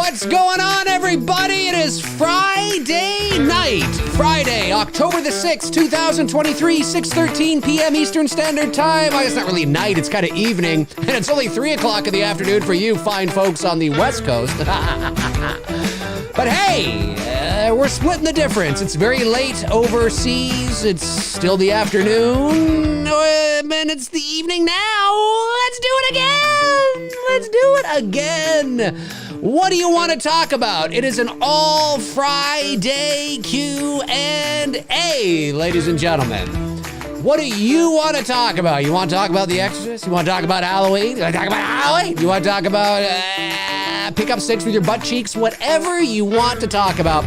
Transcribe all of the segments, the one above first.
What's going on, everybody? It is Friday night. Friday, October the 6th, 2023, 6:13 p.m. Eastern Standard Time. Well, it's not really night, it's kind of evening. And it's only 3 o'clock in the afternoon for you fine folks on the West Coast. But hey, we're splitting the difference. It's very late overseas. It's still the afternoon, and it's the evening now. Let's do it again. Let's do it again. What do you want to talk about? It is an all Friday Q&A, ladies and gentlemen. What do you want to talk about? You want to talk about The Exorcist? You want to talk about Halloween? You want to talk about Halloween? You want to talk about pick up sticks with your butt cheeks? Whatever you want to talk about,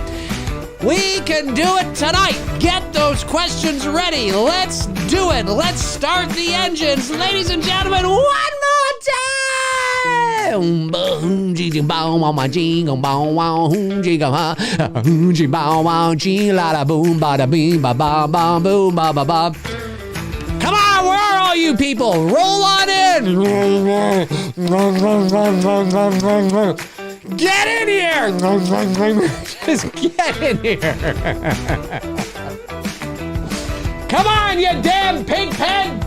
we can do it tonight. Get those questions ready. Let's do it. Let's start the engines. Ladies and gentlemen, one more time. Come on, where are all you people? Roll on in. Get in here. Just get in here. Come on, you damn pig pen.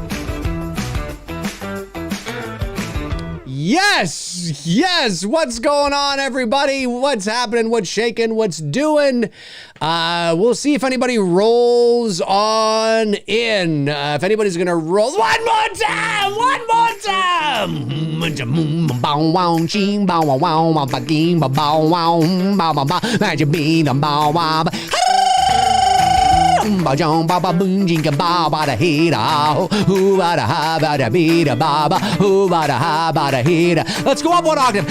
Yes. What's going on, everybody? What's happening? What's shaking? What's doing? We'll see if anybody rolls on in. If anybody's gonna roll one more time. Let's go up one octave.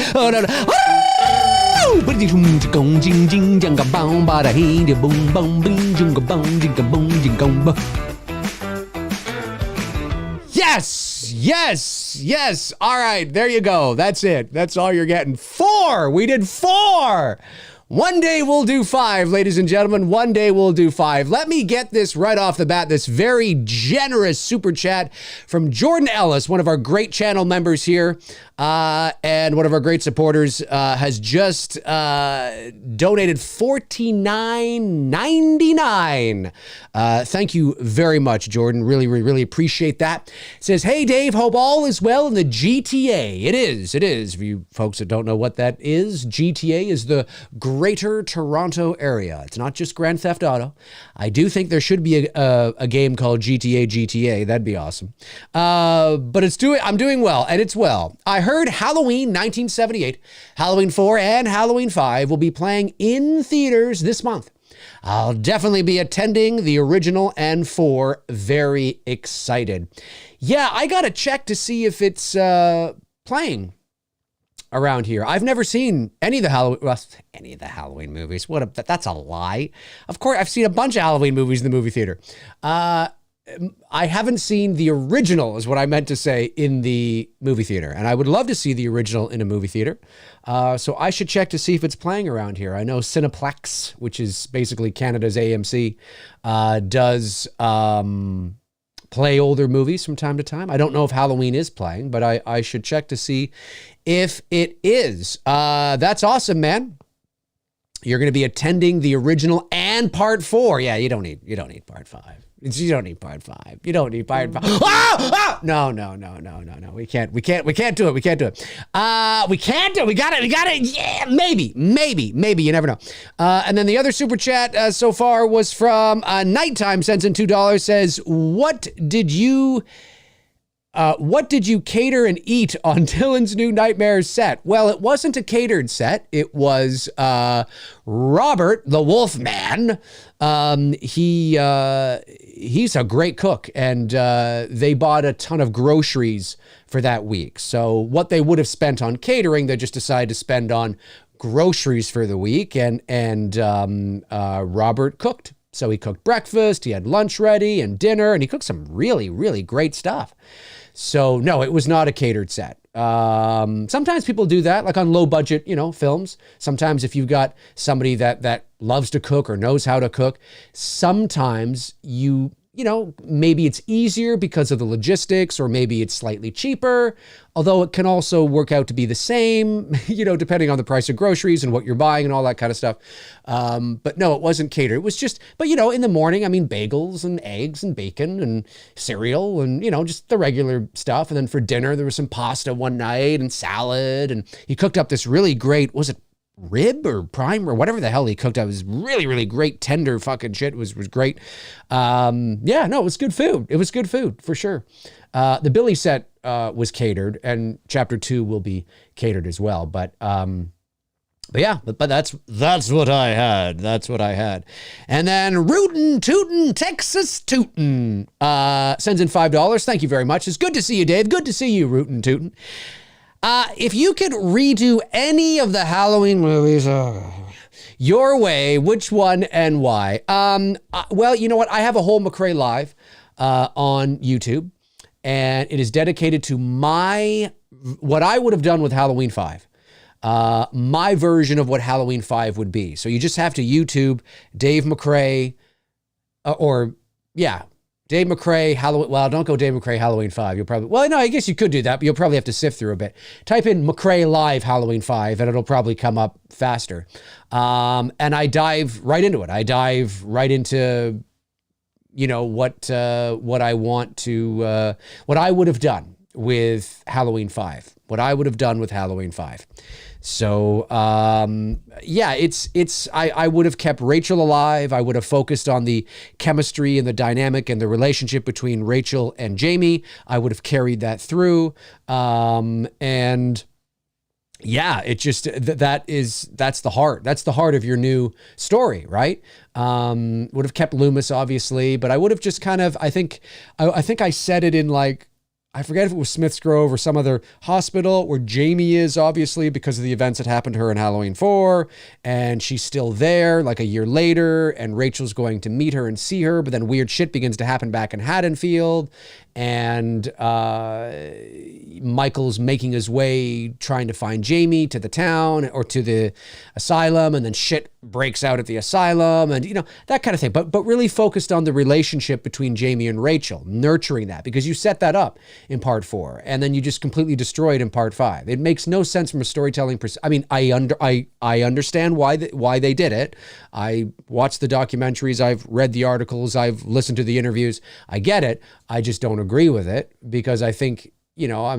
Yes. All right, there you go. That's it. That's all you're getting. 4. We did 4. One day we'll do 5, ladies and gentlemen. One day we'll do 5. Let me get this right off the bat, this very generous super chat from Jordan Ellis, one of our great channel members here, and one of our great supporters, has just donated $49.99. Thank you very much, Jordan. Really appreciate that. It says, hey, Dave, hope all is well in the GTA. It is. For you folks that don't know what that is, GTA is the Greater Toronto Area. It's not just Grand Theft Auto. I do think there should be a game called GTA. That'd be awesome. But I'm doing well, and it's well. I heard Halloween 1978, Halloween 4, and Halloween 5 will be playing in theaters this month. I'll definitely be attending the original and 4. Very excited. Yeah, I gotta check to see if it's playing around here. I've never seen any of the Halloween movies. That's a lie. Of course, I've seen a bunch of Halloween movies in the movie theater. I haven't seen the original, is what I meant to say, in the movie theater. And I would love to see the original in a movie theater. So I should check to see if it's playing around here. I know Cineplex, which is basically Canada's AMC, does play older movies from time to time. I don't know if Halloween is playing, but I should check to see if it is. That's awesome, man. You're going to be attending the original and part 4. Yeah, you don't need part 5. You don't need part 5. You don't need part 5. No. We can't do it. We can't do it. We got it. Yeah, maybe. You never know. And then the other super chat so far was from Nighttime, sends in $2, says, what did you cater and eat on Dylan's new Nightmares set? Well, it wasn't a catered set. It was Robert, the Wolfman. He's a great cook, and they bought a ton of groceries for that week. So what they would have spent on catering, they just decided to spend on groceries for the week, and Robert cooked. So he cooked breakfast, he had lunch ready and dinner, and he cooked some really great stuff. So no, it was not a catered set. Sometimes people do that, like on low budget, films. Sometimes if you've got somebody that loves to cook or knows how to cook, sometimes you maybe it's easier because of the logistics, or maybe it's slightly cheaper, although it can also work out to be the same, depending on the price of groceries and what you're buying and all that kind of stuff. But no, it wasn't catered. It was just, but in the morning, bagels and eggs and bacon and cereal and, just the regular stuff. And then for dinner, there was some pasta one night and salad. And he cooked up this really great, was it rib or prime or whatever the hell he cooked up? It was really, really great, tender fucking shit. It was great. It was good food. It was good food for sure. The Billy set was catered, and chapter 2 will be catered as well. But that's what I had. That's what I had. And then Rootin' Tootin' Texas Tootin' sends in $5. Thank you very much. It's good to see you, Dave. Good to see you, Rootin' Tootin'. If you could redo any of the Halloween movies your way, which one and why? Well, you know what? I have a whole McRae Live on YouTube, and it is dedicated to what I would have done with Halloween 5. My version of what Halloween 5 would be. So you just have to YouTube Dave McRae, Dave McRae, Halloween. Well, don't go Dave McRae, Halloween 5. You'll probably, well, no, I guess you could do that, but you'll probably have to sift through a bit. Type in McRae Live Halloween 5, and it'll probably come up faster. And I dive right into it. I dive right into, what I want to, what I would have done with Halloween 5. What I would have done with Halloween 5. So, I would have kept Rachel alive. I would have focused on the chemistry and the dynamic and the relationship between Rachel and Jamie. I would have carried that through. It just, that's the heart. That's the heart of your new story, right? Would have kept Loomis, obviously, but I would have just kind of, I think I said it in I forget if it was Smith's Grove or some other hospital where Jamie is, obviously, because of the events that happened to her in Halloween 4. And she's still there a year later, and Rachel's going to meet her and see her. But then weird shit begins to happen back in Haddonfield. And Michael's making his way trying to find Jamie to the town or to the asylum. And then shit breaks out at the asylum and, that kind of thing. But really focused on the relationship between Jamie and Rachel, nurturing that, because you set that up in part 4, and then you just completely destroyed in part 5. It makes no sense from a storytelling perspective. I understand why they did it. I watched the documentaries, I've read the articles, I've listened to the interviews. I get it. I just don't agree with it, because I think, you have,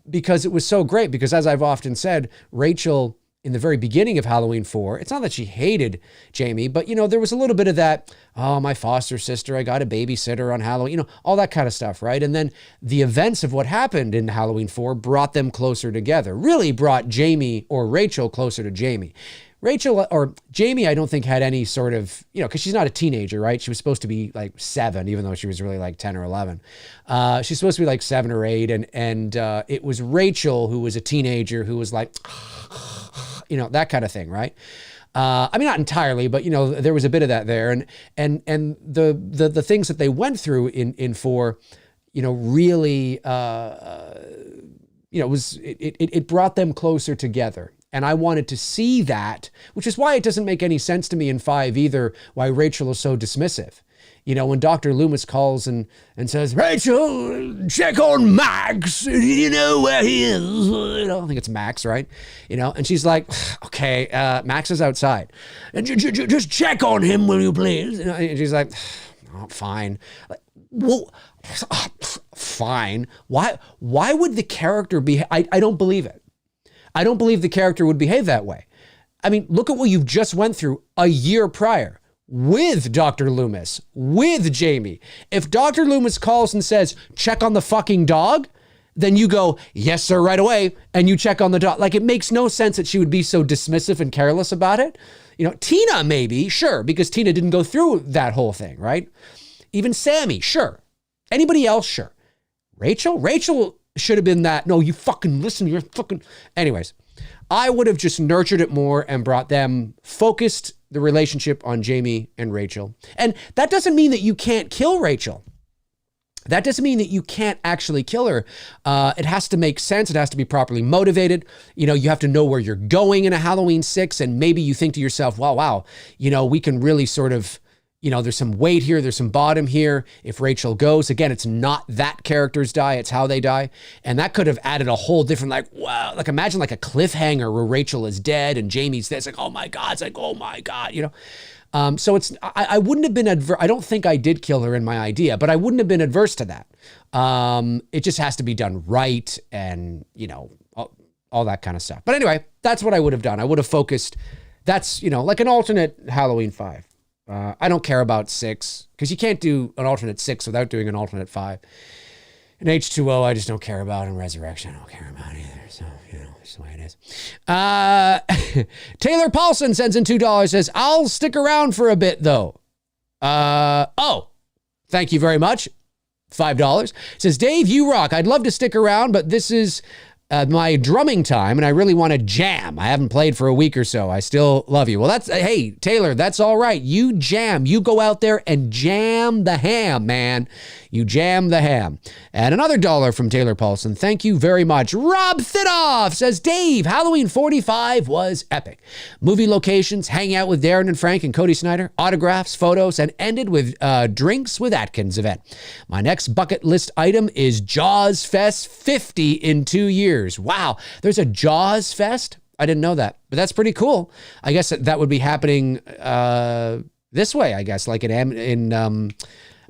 because it was so great, because as I've often said, Rachel, in the very beginning of Halloween 4, it's not that she hated Jamie, but, there was a little bit of that, oh, my foster sister, I got a babysitter on Halloween, all that kind of stuff, right? And then the events of what happened in Halloween 4 brought them closer together, really brought Jamie or Rachel closer to Jamie. Rachel or Jamie, I don't think had any sort of, because she's not a teenager, right? She was supposed to be 7, even though she was really 10 or 11. She's supposed to be 7 or 8. And it was Rachel who was a teenager who was that kind of thing, right? Not entirely, but there was a bit of that there. And the things that they went through in 4, really, it brought them closer together. And I wanted to see that, which is why it doesn't make any sense to me in 5 either, why Rachel is so dismissive. When Dr. Loomis calls and says, Rachel, check on Max. Do you know where he is? I think it's Max, right? And she's like, okay, Max is outside. And just check on him, will you please? And she's like, oh, fine. Well, fine. Why would the character be, I don't believe it. I don't believe the character would behave that way. Look at what you've just went through a year prior with Dr. Loomis, with Jamie. If Dr. Loomis calls and says, check on the fucking dog, then you go, yes, sir, right away. And you check on the dog. It makes no sense that she would be so dismissive and careless about it. Tina, maybe, sure, because Tina didn't go through that whole thing, right? Even Sammy, sure. Anybody else, sure. Rachel should have been that, no, you fucking listen, you're fucking... Anyways, I would have just nurtured it more and brought them, focused the relationship on Jamie and Rachel. And that doesn't mean that you can't kill Rachel. That doesn't mean that you can't actually kill her. It has to make sense. It has to be properly motivated. You have to know where you're going in a Halloween 6, and maybe you think to yourself, wow, we can really sort of, there's some weight here, there's some bottom here. If Rachel goes, again, it's not that character's die, it's how they die. And that could have added a whole different, like, wow, like imagine like a cliffhanger where Rachel is dead and Jamie's there. It's like, oh my God, it's like, oh my God, So I wouldn't have been I don't think I did kill her in my idea, but I wouldn't have been adverse to that. It just has to be done right and, all that kind of stuff. But anyway, that's what I would have done. I would have focused, that's, like an alternate Halloween 5. I don't care about 6 because you can't do an alternate 6 without doing an alternate 5. And H2O, I just don't care about. And Resurrection, I don't care about either. So, it's the way it is. Taylor Paulson sends in $2, says, I'll stick around for a bit though. Thank you very much. $5. Says, Dave, you rock. I'd love to stick around, but this is my drumming time, and I really want to jam. I haven't played for a week or so. I still love you. Well, hey, Taylor, that's all right. You jam. You go out there and jam the ham, man. You jam the ham. And another $1 from Taylor Paulson. Thank you very much. Rob Thidoff says, Dave, Halloween 45 was epic. Movie locations, hang out with Darren and Frank and Cody Snyder, autographs, photos, and ended with Drinks with Atkins event. My next bucket list item is Jaws Fest 50 in 2 years. Wow, there's a Jaws Fest? I didn't know that, but that's pretty cool. I guess that would be happening this way, I guess, like in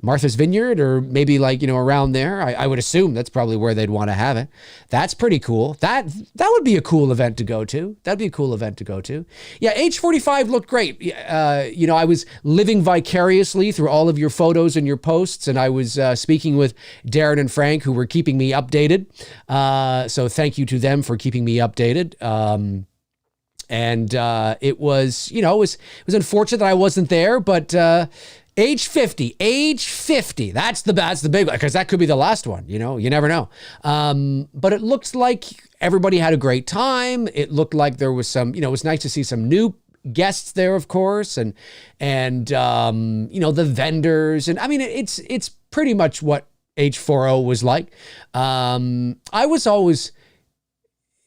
Martha's Vineyard or maybe like, around there. I would assume that's probably where they'd want to have it. That's pretty cool. That would be a cool event to go to. That'd be a cool event to go to. Yeah, H45 looked great. I was living vicariously through all of your photos and your posts, and I was speaking with Darren and Frank, who were keeping me updated. So thank you to them for keeping me updated. It was, it was unfortunate that I wasn't there, but age 50, that's the big one, because that could be the last one, you never know. But it looks like everybody had a great time. It looked like there was some, it was nice to see some new guests there, of course, and the vendors. And I mean, it's pretty much what H40 was like. I was always,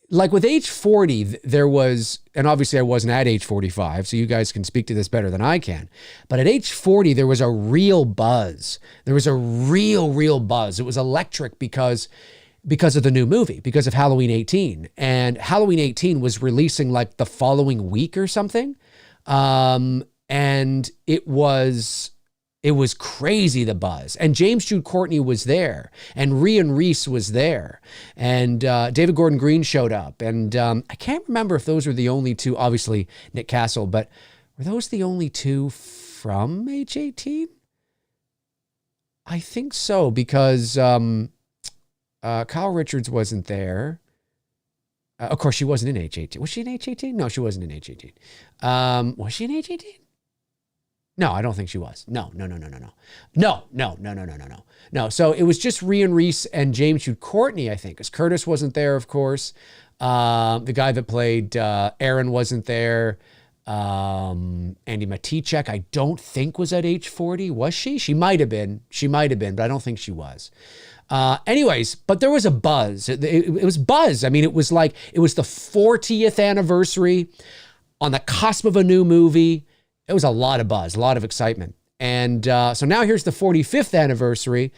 like with age 40, there was, and obviously I wasn't at age 45, so you guys can speak to this better than I can. But at age 40, there was a real buzz. There was a real buzz. It was electric because of the new movie, because of Halloween 18. And Halloween 18 was releasing like the following week or something. And it was crazy, the buzz. And James Jude Courtney was there, and Rhian Reese was there, and David Gordon Green showed up. And I can't remember if those were the only two, obviously Nick Castle, but were those the only two from H18? I think so, because Kyle Richards wasn't there. Of course, she wasn't in H18. Was she in H18? No, she wasn't in H18. Was she in H18? No, I don't think she was. No. No, so it was just Rhian Reese and James Jude Courtney, I think, because Curtis wasn't there, of course. The guy that played Aaron wasn't there. Andy Matichek, I don't think was at age 40. Was she? She might have been, but I don't think she was. Anyways, but there was a buzz. It was buzz. I mean, it was the 40th anniversary on the cusp of a new movie. It was a lot of buzz, a lot of excitement. And so now here's the 45th anniversary.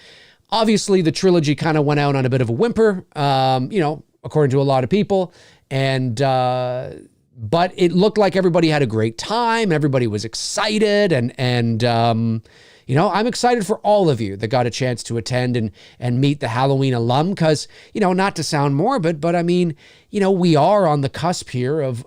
Obviously, the trilogy kind of went out on a bit of a whimper, according to a lot of people. And but it looked like everybody had a great time. Everybody was excited. And I'm excited for all of you that got a chance to attend and meet the Halloween alum. Because, not to sound morbid, but I mean, we are on the cusp here of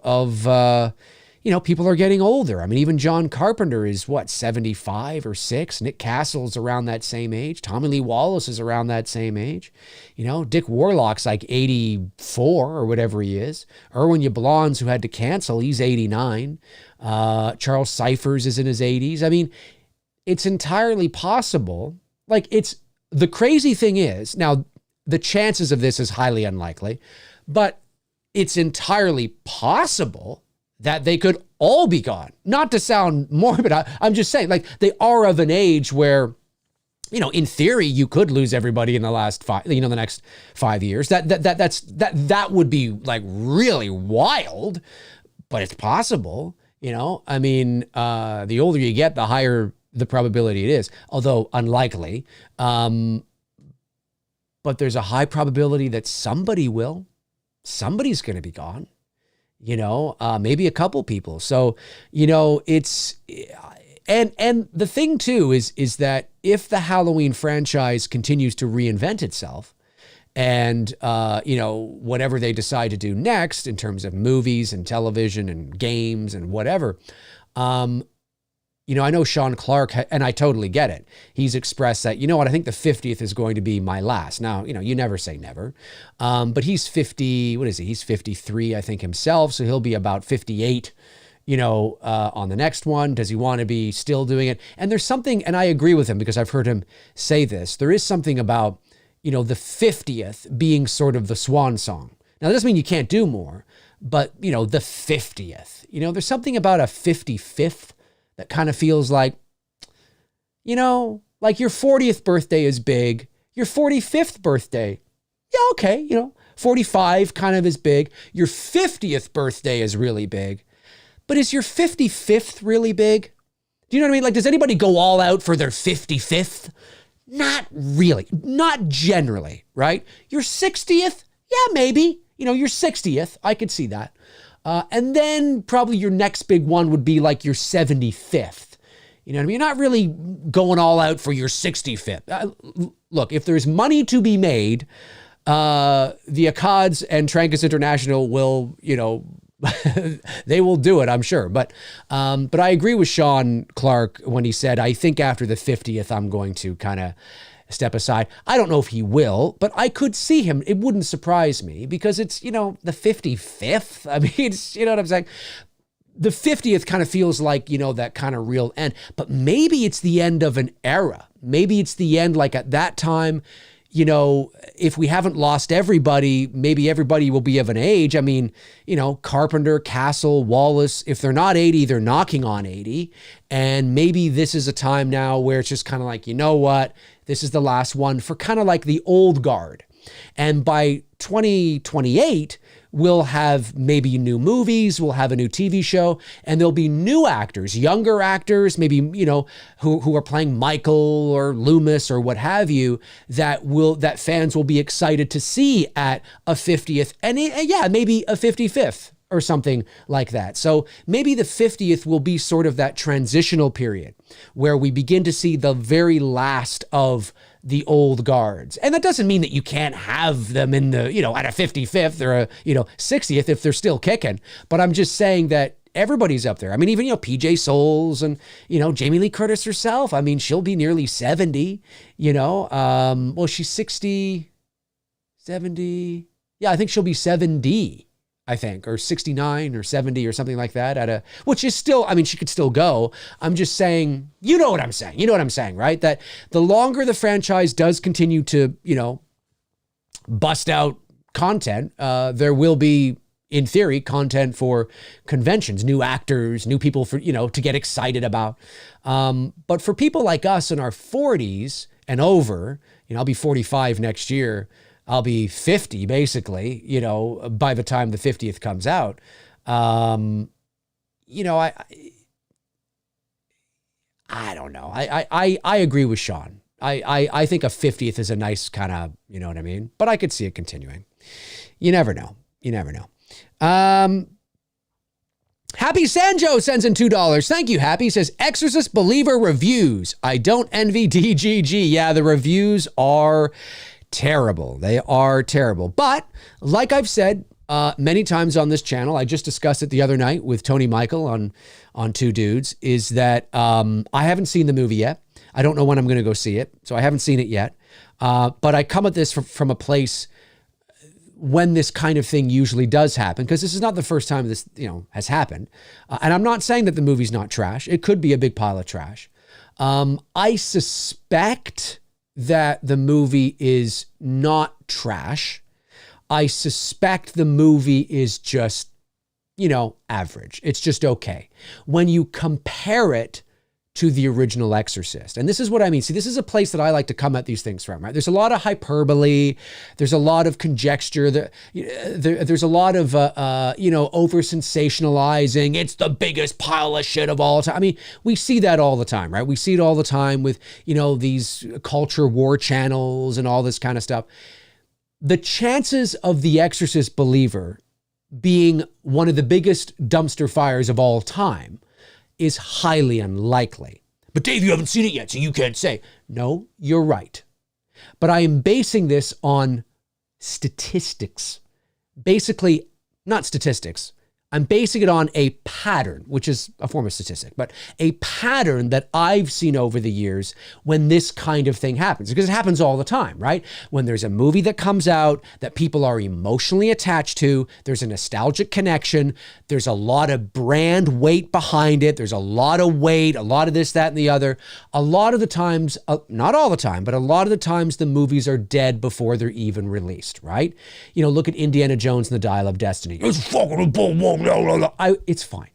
people are getting older. I mean, even John Carpenter is 75 or 6. Nick Castle's around that same age. Tommy Lee Wallace is around that same age. Dick Warlock's like 84 or whatever he is. Erwin Yablans, who had to cancel, he's 89. Charles Cyphers is in his 80s. I mean, it's entirely possible. The crazy thing is, now the chances of this is highly unlikely, but it's entirely possible that they could all be gone. Not to sound morbid, I'm just saying, they are of an age where, in theory, you could lose everybody in the last the next 5 years. That would be really wild, but it's possible. I mean, the older you get, the higher the probability it is, although unlikely. But there's a high probability that somebody will. Somebody's going to be gone, maybe a couple people. So, it's, and the thing too is that if the Halloween franchise continues to reinvent itself and, whatever they decide to do next in terms of movies and television and games and whatever, I know Sean Clark, and I totally get it. He's expressed that, I think the 50th is going to be my last. Now, you never say never. But he's 50, what is he? He's 53, I think, himself. So he'll be about 58, on the next one. Does he want to be still doing it? And there's something, and I agree with him because I've heard him say this. There is something about, the 50th being sort of the swan song. Now, that doesn't mean you can't do more, but, the 50th, there's something about a 55th that kind of feels like, like your 40th birthday is big. Your 45th birthday, yeah, okay, 45 kind of is big. Your 50th birthday is really big. But is your 55th really big? Do you know what I mean? Like, does anybody go all out for their 55th? Not really. Not generally, right? Your 60th, yeah, maybe. Your 60th, I could see that. And then probably your next big one would be like your 75th. You know what I mean? You're not really going all out for your 65th. Look, if there's money to be made, the Akkads and Trancas International will, they will do it, I'm sure. But I agree with Sean Clark when he said, I think after the 50th, I'm going to kind of step aside. I don't know if he will, but I could see him. It wouldn't surprise me because it's, the 55th. I mean, it's, you know what I'm saying? The 50th kind of feels like, that kind of real end, but maybe it's the end of an era. Maybe it's the end, like at that time, if we haven't lost everybody, maybe everybody will be of an age. I mean, Carpenter, Castle, Wallace, if they're not 80, they're knocking on 80. And maybe this is a time now where it's just kind of like, you know what? This is the last one for kind of like the old guard. And by 2028, we'll have maybe new movies, we'll have a new TV show, and there'll be new actors, younger actors, maybe, who are playing Michael or Loomis or what have you, that fans will be excited to see at a 50th and maybe a 55th or something like that. So maybe the 50th will be sort of that transitional period where we begin to see the very last of the old guards. And that doesn't mean that you can't have them in the, at a 55th or a, 60th if they're still kicking. But I'm just saying that everybody's up there. I mean, even, PJ Souls and, Jamie Lee Curtis herself. I mean, she'll be nearly 70, well, she's 60, 70. Yeah, I think she'll be 70. I think, or 69 or 70 or something like that which is still, I mean, she could still go. I'm just saying, you know what I'm saying, right? That the longer the franchise does continue to, bust out content, there will be, in theory, content for conventions, new actors, new people for, to get excited about. But for people like us in our 40s and over, I'll be 45 next year. I'll be 50 basically, by the time the 50th comes out. I don't know. I agree with Sean. I think a 50th is a nice kind of, you know what I mean? But I could see it continuing. You never know. Happy Sanjo sends in $2. Thank you, Happy. Says, Exorcist Believer reviews. I don't envy DGG. Yeah, the reviews are terrible. They are terrible. But like I've said many times on this channel, I just discussed it the other night with Tony Michael on Two Dudes, is that I haven't seen the movie yet. I don't know when I'm going to go see it. So I haven't seen it yet. But I come at this from a place when this kind of thing usually does happen, because this is not the first time this has happened. And I'm not saying that the movie's not trash. It could be a big pile of trash. I suspect that the movie is not trash. I suspect the movie is just, average. It's just okay. When you compare it to the original Exorcist. And this is what I mean. See, this is a place that I like to come at these things from, right? There's a lot of hyperbole. There's a lot of conjecture. There's a lot of, over sensationalizing. It's the biggest pile of shit of all time. I mean, we see that all the time, right? We see it all the time with, these culture war channels and all this kind of stuff. The chances of the Exorcist believer being one of the biggest dumpster fires of all time is highly unlikely. But Dave, you haven't seen it yet, so you can't say. No, you're right. But I am basing this on statistics. Basically, not statistics. I'm basing it on a pattern, which is a form of statistic, but a pattern that I've seen over the years when this kind of thing happens, because it happens all the time, right? When there's a movie that comes out that people are emotionally attached to, there's a nostalgic connection, there's a lot of brand weight behind it, there's a lot of weight, a lot of this, that, and the other. A lot of the times, not all the time, but a lot of the times the movies are dead before they're even released, right? Look at Indiana Jones and the Dial of Destiny. It's fucking a boom. It's fine.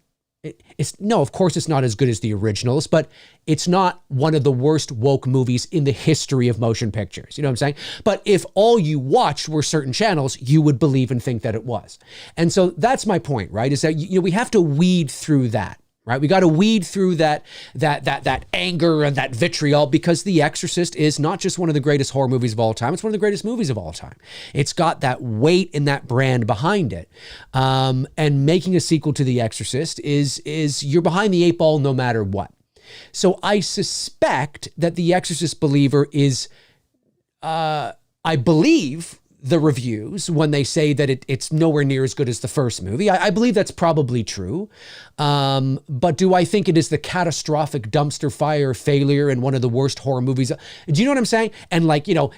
Of course it's not as good as the originals, but it's not one of the worst woke movies in the history of motion pictures. You know what I'm saying? But if all you watched were certain channels, you would believe and think that it was. And so that's my point, right? Is that, we have to weed through that. Right? We got to weed through that anger and that vitriol, because The Exorcist is not just one of the greatest horror movies of all time. It's one of the greatest movies of all time. It's got that weight and that brand behind it. And making a sequel to The Exorcist is you're behind the eight ball no matter what. So I suspect that The Exorcist believer is, I believe, the reviews when they say that it's nowhere near as good as the first movie. I believe that's probably true. But do I think it is the catastrophic dumpster fire failure and one of the worst horror movies? Do you know what I'm saying? And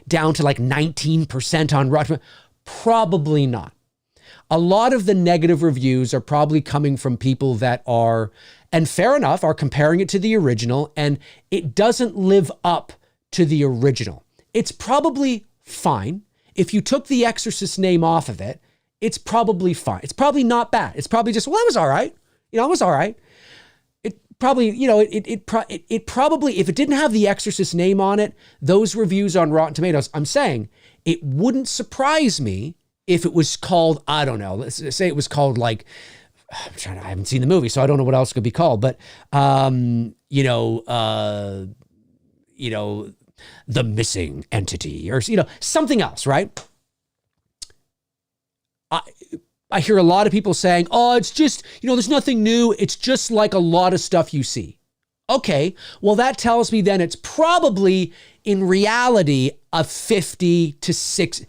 down to 19% on Rotten. Probably not. A lot of the negative reviews are probably coming from people that are, and fair enough, are comparing it to the original, and it doesn't live up to the original. It's probably fine. If you took the Exorcist name off of it, it's probably fine. It's probably not bad. It's probably just, well, it was all right. It was all right. It probably, it probably, if it didn't have the Exorcist name on it, those reviews on Rotten Tomatoes, I'm saying it wouldn't surprise me if it was called, I don't know, let's say it was called I haven't seen the movie, so I don't know what else it could be called, but, the missing entity, or something else, right? I hear a lot of people saying, oh, it's just, there's nothing new. It's just like a lot of stuff you see. Okay, well, that tells me then it's probably in reality a 50 to 60,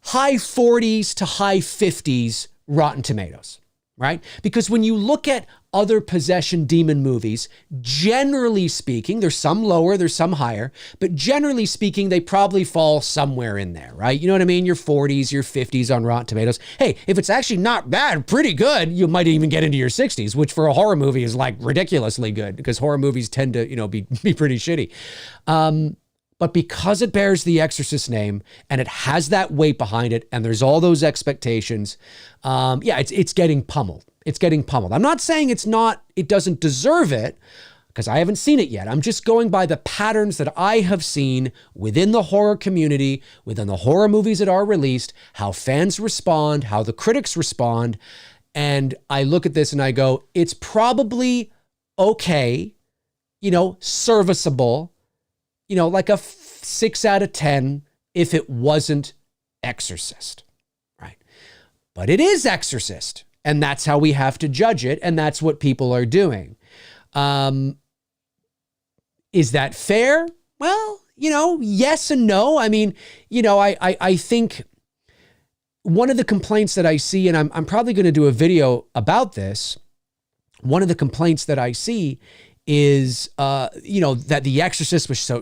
high 40s to high 50s Rotten Tomatoes, right? Because when you look at other possession demon movies, generally speaking, there's some lower, there's some higher, but generally speaking, they probably fall somewhere in there, right? You know what I mean? Your 40s, your 50s on Rotten Tomatoes. Hey, if it's actually not bad, pretty good, you might even get into your 60s, which for a horror movie is ridiculously good, because horror movies tend to, be pretty shitty. But because it bears the Exorcist name and it has that weight behind it, and there's all those expectations, it's getting pummeled. It's getting pummeled. I'm not saying it doesn't deserve it, because I haven't seen it yet. I'm just going by the patterns that I have seen within the horror community, within the horror movies that are released, how fans respond, how the critics respond. And I look at this and I go, it's probably okay, serviceable, like a 6 out of 10 if it wasn't Exorcist, right? But it is Exorcist, and that's how we have to judge it, and that's what people are doing. Is that fair? Well, yes and no. I mean, I think one of the complaints that I see, and I'm probably going to do a video about this, one of the complaints that I see is, that The Exorcist was so,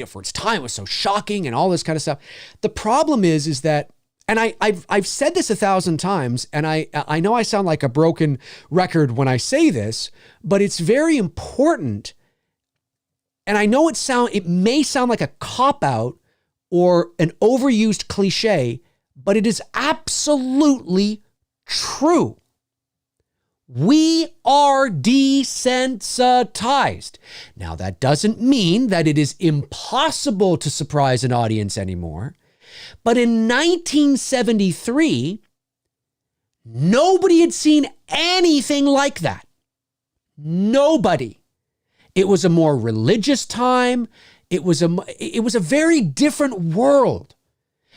for its time was so shocking and all this kind of stuff. The problem is that, and I've said this 1,000 times, and I know I sound like a broken record when I say this, but it's very important. And I know it may sound like a cop-out or an overused cliche, but it is absolutely true. We are desensitized. Now, that doesn't mean that it is impossible to surprise an audience anymore. But in 1973, nobody had seen anything like that. Nobody. It was a more religious time. It was a very different world.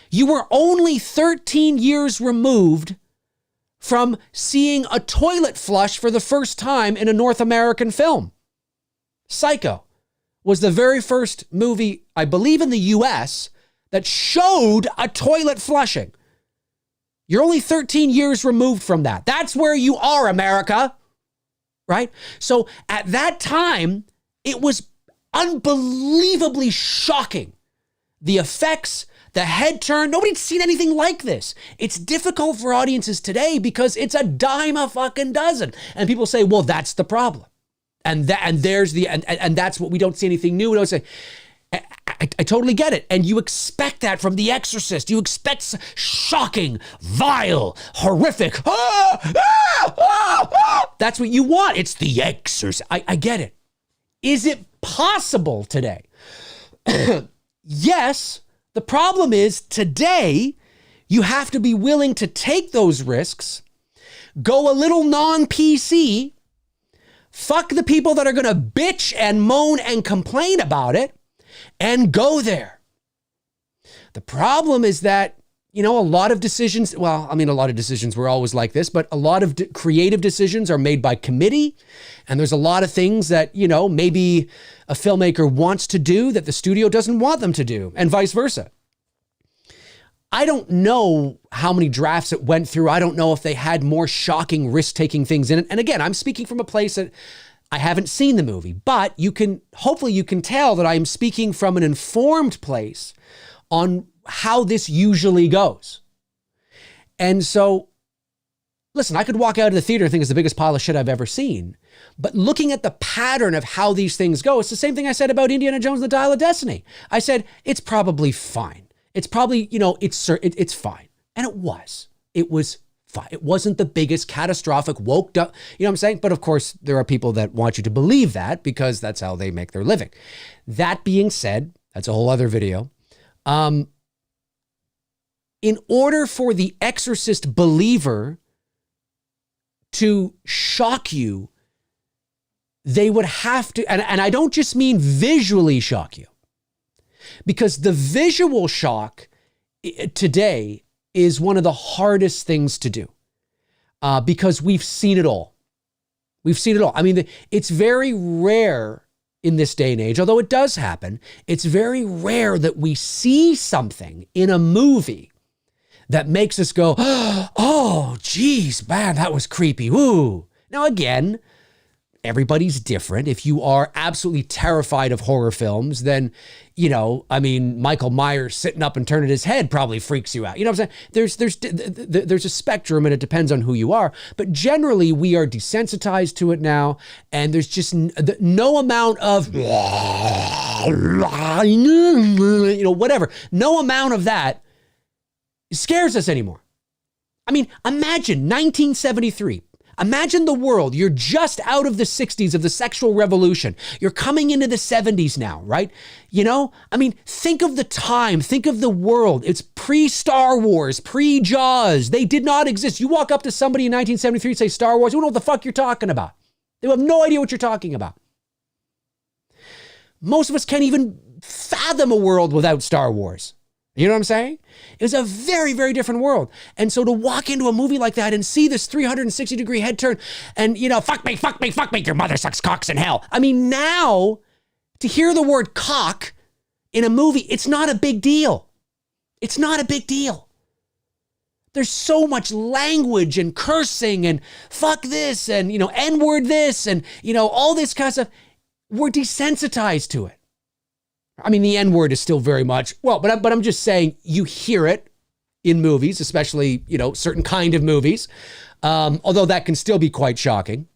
You were only 13 years removed from seeing a toilet flush for the first time in a North American film. Psycho was the very first movie, I believe in the US, that showed a toilet flushing. You're only 13 years removed from that. That's where you are, America. Right? So at that time, it was unbelievably shocking. The effects, the head turn, nobody'd seen anything like this. It's difficult for audiences today because it's a dime a fucking dozen. And people say, well, that's the problem. And that's what we don't see anything new. We don't say, I totally get it. And you expect that from The Exorcist. You expect shocking, vile, horrific. That's what you want. It's The Exorcist. I get it. Is it possible today? Yes. The problem is today you have to be willing to take those risks, go a little non-PC, fuck the people that are going to bitch and moan and complain about it, and go there. The problem is that, a lot of decisions, a lot of decisions were always like this, but a lot of creative decisions are made by committee. And there's a lot of things that, maybe a filmmaker wants to do that the studio doesn't want them to do, and vice versa. I don't know how many drafts it went through. I don't know if they had more shocking, risk-taking things in it. And again, I'm speaking from a place that I haven't seen the movie, but hopefully you can tell that I am speaking from an informed place on how this usually goes. And so, listen, I could walk out of the theater and think it's the biggest pile of shit I've ever seen. But looking at the pattern of how these things go, it's the same thing I said about Indiana Jones and the Dial of Destiny. I said, it's probably fine. It's probably, it's fine. And it was. It was fine. It wasn't the biggest catastrophic woke up, you know what I'm saying? But of course, there are people that want you to believe that because that's how they make their living. That being said, that's a whole other video. In order for the Exorcist believer to shock you, they would have to, and I don't just mean visually shock you, because the visual shock today is one of the hardest things to do because we've seen it all. We've seen it all. I mean, it's very rare in this day and age, although it does happen, it's very rare that we see something in a movie that makes us go, oh, geez, man, that was creepy. Woo. Now, again, everybody's different. If you are absolutely terrified of horror films, then, Michael Myers sitting up and turning his head probably freaks you out. You know what I'm saying? There's a spectrum and it depends on who you are. But generally, we are desensitized to it now. And there's just no amount of, whatever. No amount of that scares us anymore. I mean, imagine 1973. Imagine the world. You're just out of the 60s of the sexual revolution. You're coming into the 70s now, right? Think of the time. Think of the world. It's pre-Star Wars, pre-Jaws. They did not exist. You walk up to somebody in 1973 and say Star Wars, you don't know what the fuck you're talking about. They have no idea what you're talking about. Most of us can't even fathom a world without Star Wars. You know what I'm saying? It was a very, very different world. And so to walk into a movie like that and see this 360-degree head turn and, fuck me, your mother sucks cocks in hell. I mean, now, to hear the word cock in a movie, it's not a big deal. It's not a big deal. There's so much language and cursing and fuck this and, N-word this and, all this kind of stuff. We're desensitized to it. I mean, the N-word is still very much, but I'm just saying you hear it in movies, especially, certain kind of movies, although that can still be quite shocking.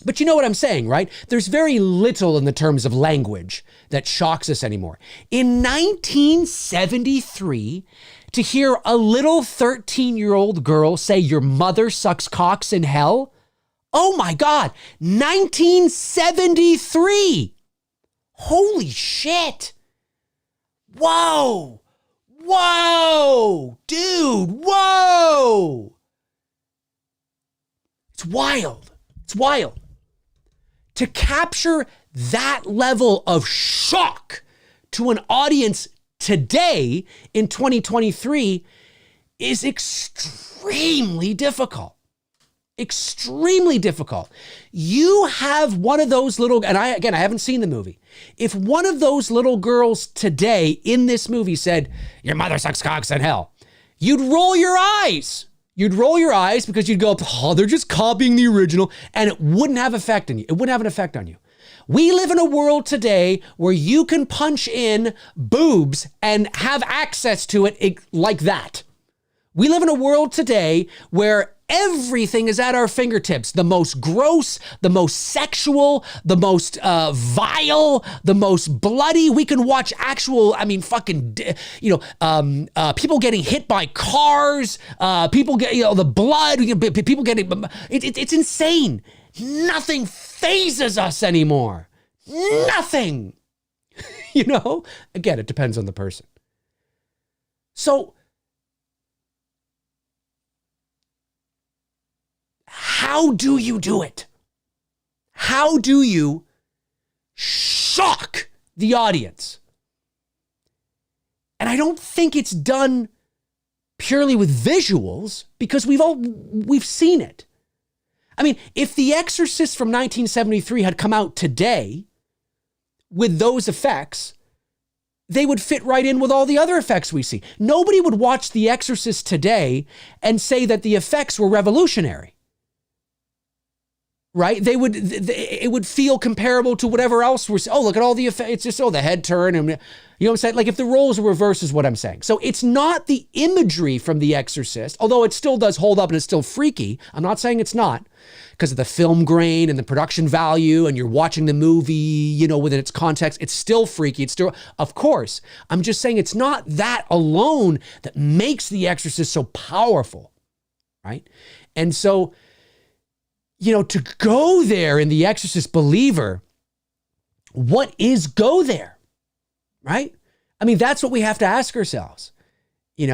But you know what I'm saying, right? There's very little in the terms of language that shocks us anymore. In 1973, to hear a little 13-year-old girl say your mother sucks cocks in hell, Oh my God, 1973. Holy shit. Whoa. Whoa, dude, whoa. It's wild. It's wild. To capture that level of shock to an audience today in 2023 is extremely difficult. Extremely difficult. You have one of those little, and I haven't seen the movie. If one of those little girls today in this movie said, your mother sucks cocks in hell, you'd roll your eyes. You'd roll your eyes because you'd go, oh, they're just copying the original, and it wouldn't have effect on you. It wouldn't have an effect on you. We live in a world today where you can punch in boobs and have access to it like that. We live in a world today where everything is at our fingertips. The most gross, the most sexual, the most vile, the most bloody. We can watch actual, people getting hit by cars, people get, the blood, people getting, it's insane. Nothing phases us anymore. Nothing. Again, it depends on the person. So, how do you do it? How do you shock the audience? And I don't think it's done purely with visuals because we've seen it. I mean, if The Exorcist from 1973 had come out today with those effects, they would fit right in with all the other effects we see. Nobody would watch The Exorcist today and say that the effects were revolutionary. Right? It would feel comparable to whatever else we're saying. Oh, look at all the effects. It's just, the head turn. And you know what I'm saying? Like if the roles were reversed is what I'm saying. So it's not the imagery from The Exorcist, although it still does hold up and it's still freaky. I'm not saying it's not because of the film grain and the production value and you're watching the movie, within its context. It's still freaky. It's still, of course. I'm just saying it's not that alone that makes The Exorcist so powerful. Right? And so, to go there in The Exorcist believer, what is go there, right? I mean, that's what we have to ask ourselves. It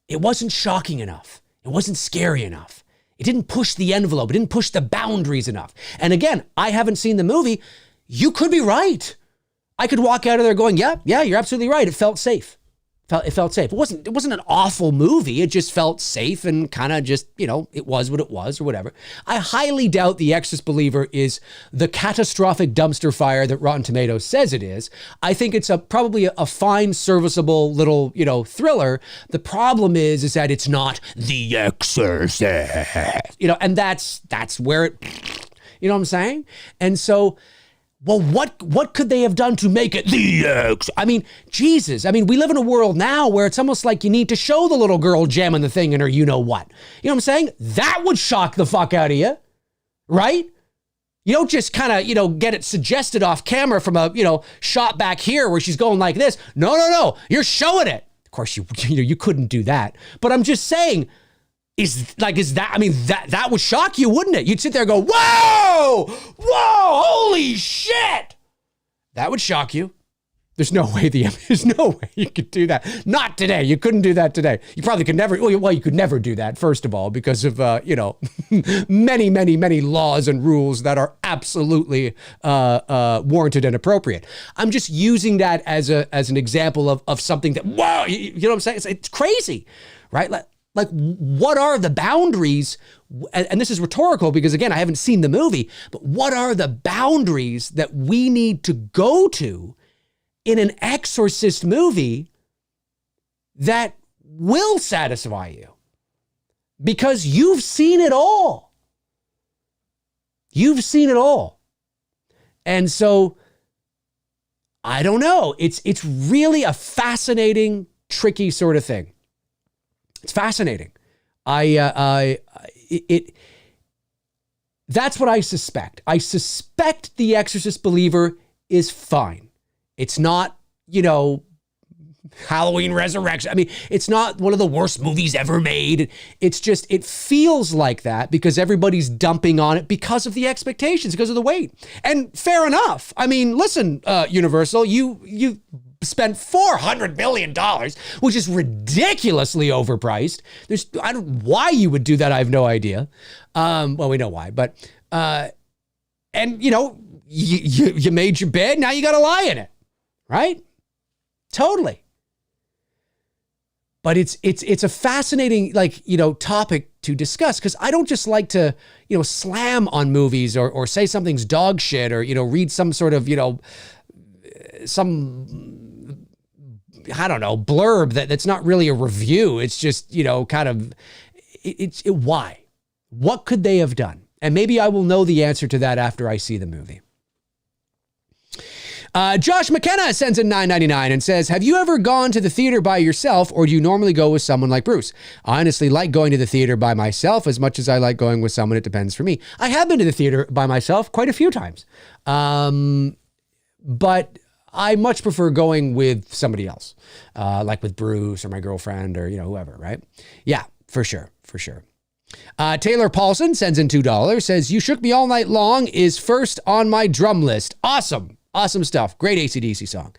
wasn't shocking enough. It wasn't scary enough. It didn't push the envelope. It didn't push the boundaries enough. And again, I haven't seen the movie. You could be right. I could walk out of there going, yeah, you're absolutely right. It felt safe. It felt safe. It wasn't an awful movie. It just felt safe and kind of just, it was what it was or whatever. I highly doubt The Exorcist Believer is the catastrophic dumpster fire that Rotten Tomatoes says it is. I think it's probably a fine, serviceable little, thriller. The problem is that it's not The Exorcist, and that's where it, you know what I'm saying? And so, well, what could they have done to make it the X? I mean, Jesus. I mean, we live in a world now where it's almost like you need to show the little girl jamming the thing in her you-know-what. You know what I'm saying? That would shock the fuck out of you, right? You don't just kind of, get it suggested off camera from a, shot back here where she's going like this. No. You're showing it. Of course, you couldn't do that. But I'm just saying, that would shock you, wouldn't it? You'd sit there and go, whoa, holy shit. That would shock you. There's no way you could do that. Not today. You couldn't do that today. You probably could never, you could never do that, first of all, because of, many, many, many laws and rules that are absolutely warranted and appropriate. I'm just using that as an example of something that, whoa, you know what I'm saying? It's crazy, right? Like, what are the boundaries? And this is rhetorical because, again, I haven't seen the movie, but what are the boundaries that we need to go to in an Exorcist movie that will satisfy you? Because you've seen it all. You've seen it all. And so, I don't know. It's really a fascinating, tricky sort of thing. It's fascinating. That's what I suspect. I suspect The Exorcist Believer is fine. It's not, Halloween Resurrection. I mean, it's not one of the worst movies ever made. It's just, it feels like that because everybody's dumping on it because of the expectations, because of the weight. And fair enough. I mean, listen, Universal, you spent $400 million, which is ridiculously overpriced. I don't why you would do that. I have no idea. Well, we know why, but, and you know, you made your bed. Now you got to lie in it, right? Totally. But it's a fascinating, like, you know, topic to discuss because I don't just like to, you know, slam on movies or say something's dog shit or, you know, read some sort of, you know, some, I don't know, blurb that's not really a review. It's just, you know, kind of, why? What could they have done? And maybe I will know the answer to that after I see the movie. Josh McKenna sends in $9.99 and says, have you ever gone to the theater by yourself or do you normally go with someone like Bruce? I honestly like going to the theater by myself as much as I like going with someone. It depends for me. I have been to the theater by myself quite a few times. But I much prefer going with somebody else, like with Bruce or my girlfriend or, you know, whoever, right? Yeah, for sure. For sure. Taylor Paulson sends in $2, says, you shook me all night long is first on my drum list. Awesome. Awesome stuff. Great AC/DC song.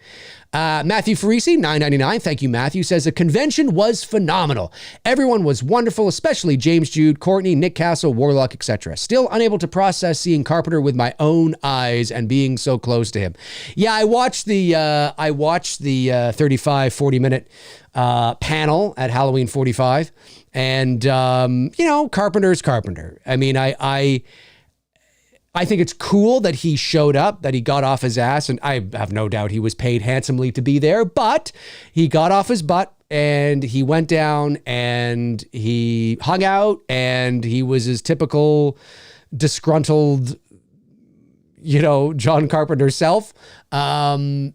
Matthew Farisi, $9.99. Thank you, Matthew. Says the convention was phenomenal. Everyone was wonderful, especially James Jude, Courtney, Nick Castle, Warlock, etc. Still unable to process seeing Carpenter with my own eyes and being so close to him. Yeah, I watched the 35, 40-minute panel at Halloween 45. And, you know, Carpenter's Carpenter. I mean, I think it's cool that he showed up, that he got off his ass, and I have no doubt he was paid handsomely to be there, but he got off his butt and he went down and he hung out and he was his typical disgruntled, you know, John Carpenter self. I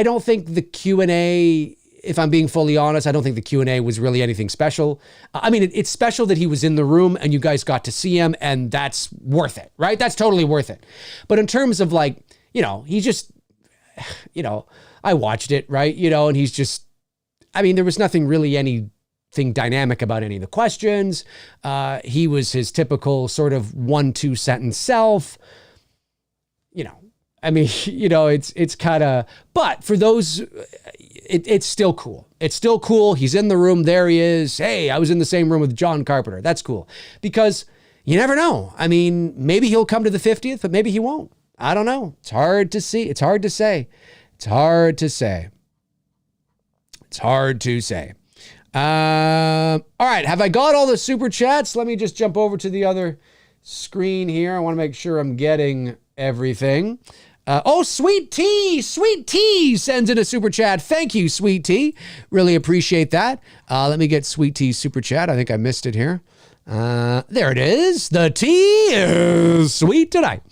don't think the Q&A, if I'm being fully honest, I don't think the Q&A was really anything special. I mean, it's special that he was in the room and you guys got to see him, and that's worth it, right? That's totally worth it. But in terms of like, you know, he just, you know, I watched it, right? You know, and he's just, I mean, there was nothing really anything dynamic about any of the questions. He was his typical sort of 1-2 sentence self, you know. I mean, you know, it's kind of, but for those, it's still cool. It's still cool. He's in the room. There he is. Hey, I was in the same room with John Carpenter. That's cool because you never know. I mean, maybe he'll come to the 50th, but maybe he won't. I don't know. It's hard to see. It's hard to say. It's hard to say. It's hard to say. All right. Have I got all the super chats? Let me just jump over to the other screen here. I want to make sure I'm getting everything. Sweet Tea sends in a super chat. Thank you, Sweet Tea. Really appreciate that. Let me get Sweet Tea's super chat. I think I missed it here. There it is. The tea is sweet tonight.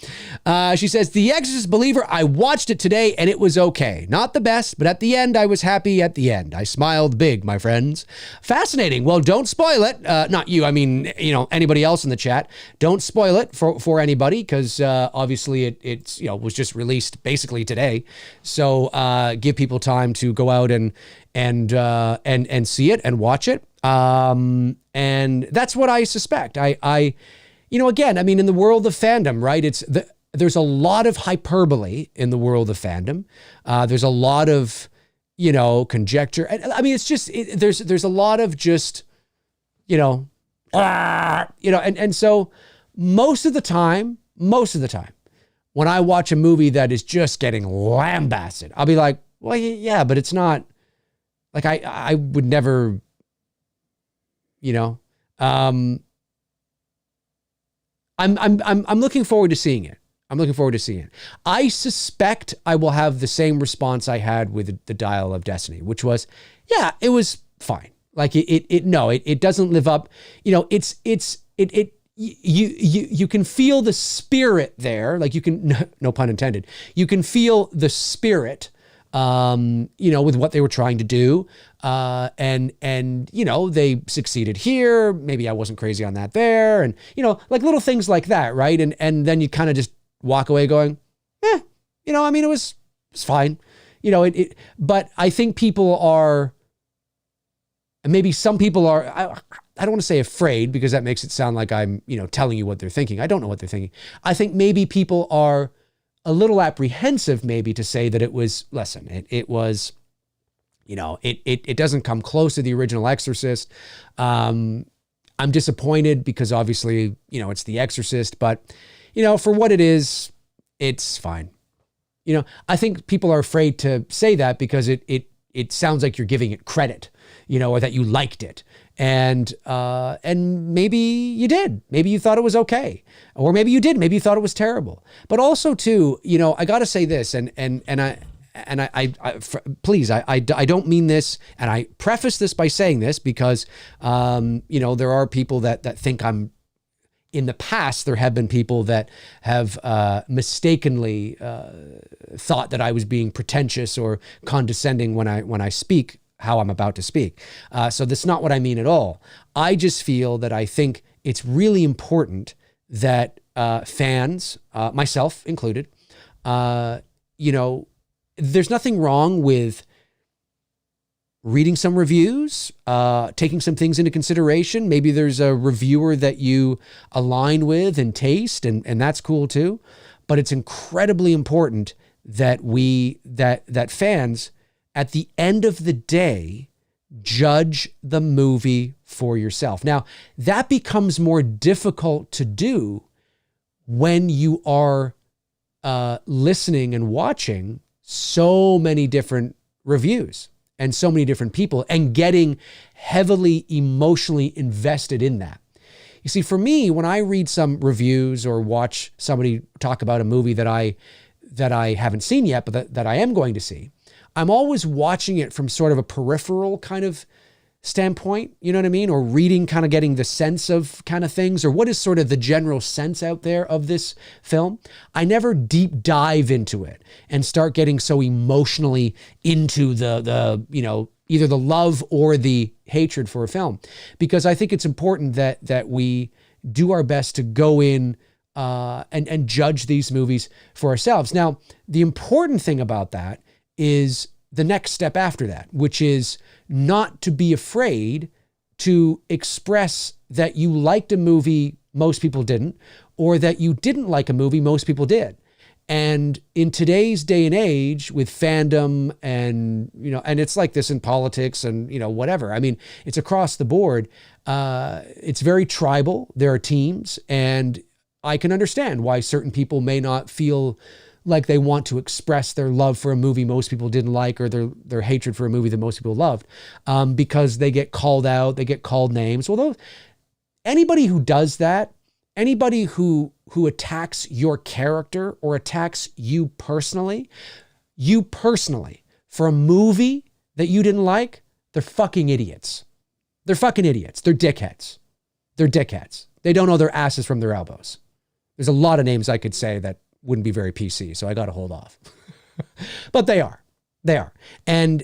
She says, The Exorcist Believer, I watched it today and it was okay. Not the best, but at the end, I was happy at the end. I smiled big, my friends. Fascinating. Well, don't spoil it. Not you. I mean, you know, anybody else in the chat. Don't spoil it for anybody because obviously it's, you know, was just released basically today. So give people time to go out and see it and watch it. And that's what I suspect. I, you know, again, I mean, in the world of fandom, right? There's a lot of hyperbole in the world of fandom. There's a lot of, you know, conjecture. I mean, it's just, there's a lot of just, you know, and so most of the time, when I watch a movie that is just getting lambasted, I'll be like, well, yeah, but it's not like, I would never, you know, I'm looking forward to seeing it. I suspect I will have the same response I had with the Dial of Destiny, which was, yeah, it was fine. Like it doesn't live up. You know, you can feel the spirit there. Like you can, no pun intended. You can feel the spirit, you know, with what they were trying to do. And, you know, they succeeded here. Maybe I wasn't crazy on that there. And, you know, like little things like that. Right. And then you kind of just walk away going, you know, I mean, it was fine. but I think people are, maybe some people are, I don't want to say afraid because that makes it sound like I'm, telling you what they're thinking. I don't know what they're thinking. I think maybe people are a little apprehensive maybe to say that it was, listen, it was, it doesn't come close to the original Exorcist. I'm disappointed because obviously, it's the Exorcist, but, for what it is, it's fine. I think people are afraid to say that because it sounds like you're giving it credit, or that you liked it. And maybe you did. Maybe you thought it was okay. Or maybe you did. Maybe you thought it was terrible. But also too, I got to say this, please, I don't mean this, and I preface this by saying this because, there are people that think I'm, in the past, there have been people that have mistakenly thought that I was being pretentious or condescending when I speak how I'm about to speak. So that's not what I mean at all. I just feel that I think it's really important that fans, myself included, there's nothing wrong with reading some reviews, taking some things into consideration. Maybe there's a reviewer that you align with in taste, and that's cool too. But it's incredibly important that that fans, at the end of the day, judge the movie for yourself. Now, that becomes more difficult to do when you are listening and watching so many different reviews and so many different people and getting heavily emotionally invested in that. You see, for me, when I read some reviews or watch somebody talk about a movie that I haven't seen yet, but that I am going to see, I'm always watching it from sort of a peripheral kind of standpoint, you know what I mean? Or reading, kind of getting the sense of kind of things, or what is sort of the general sense out there of this film. I never deep dive into it and start getting so emotionally into the either the love or the hatred for a film, because I think it's important that we do our best to go in and judge these movies for ourselves. Now, the important thing about that is the next step after that, which is not to be afraid to express that you liked a movie most people didn't, or that you didn't like a movie most people did. And in today's day and age with fandom and it's like this in politics and, whatever. I mean, it's across the board. It's very tribal. There are teams, and I can understand why certain people may not feel like they want to express their love for a movie most people didn't like, or their hatred for a movie that most people loved, because they get called out, they get called names. Well, anybody who does that, anybody who attacks your character or attacks you personally for a movie that you didn't like, they're fucking idiots. They're fucking idiots. They're dickheads. They're dickheads. They don't know their asses from their elbows. There's a lot of names I could say that wouldn't be very PC, so I got to hold off. But they are. And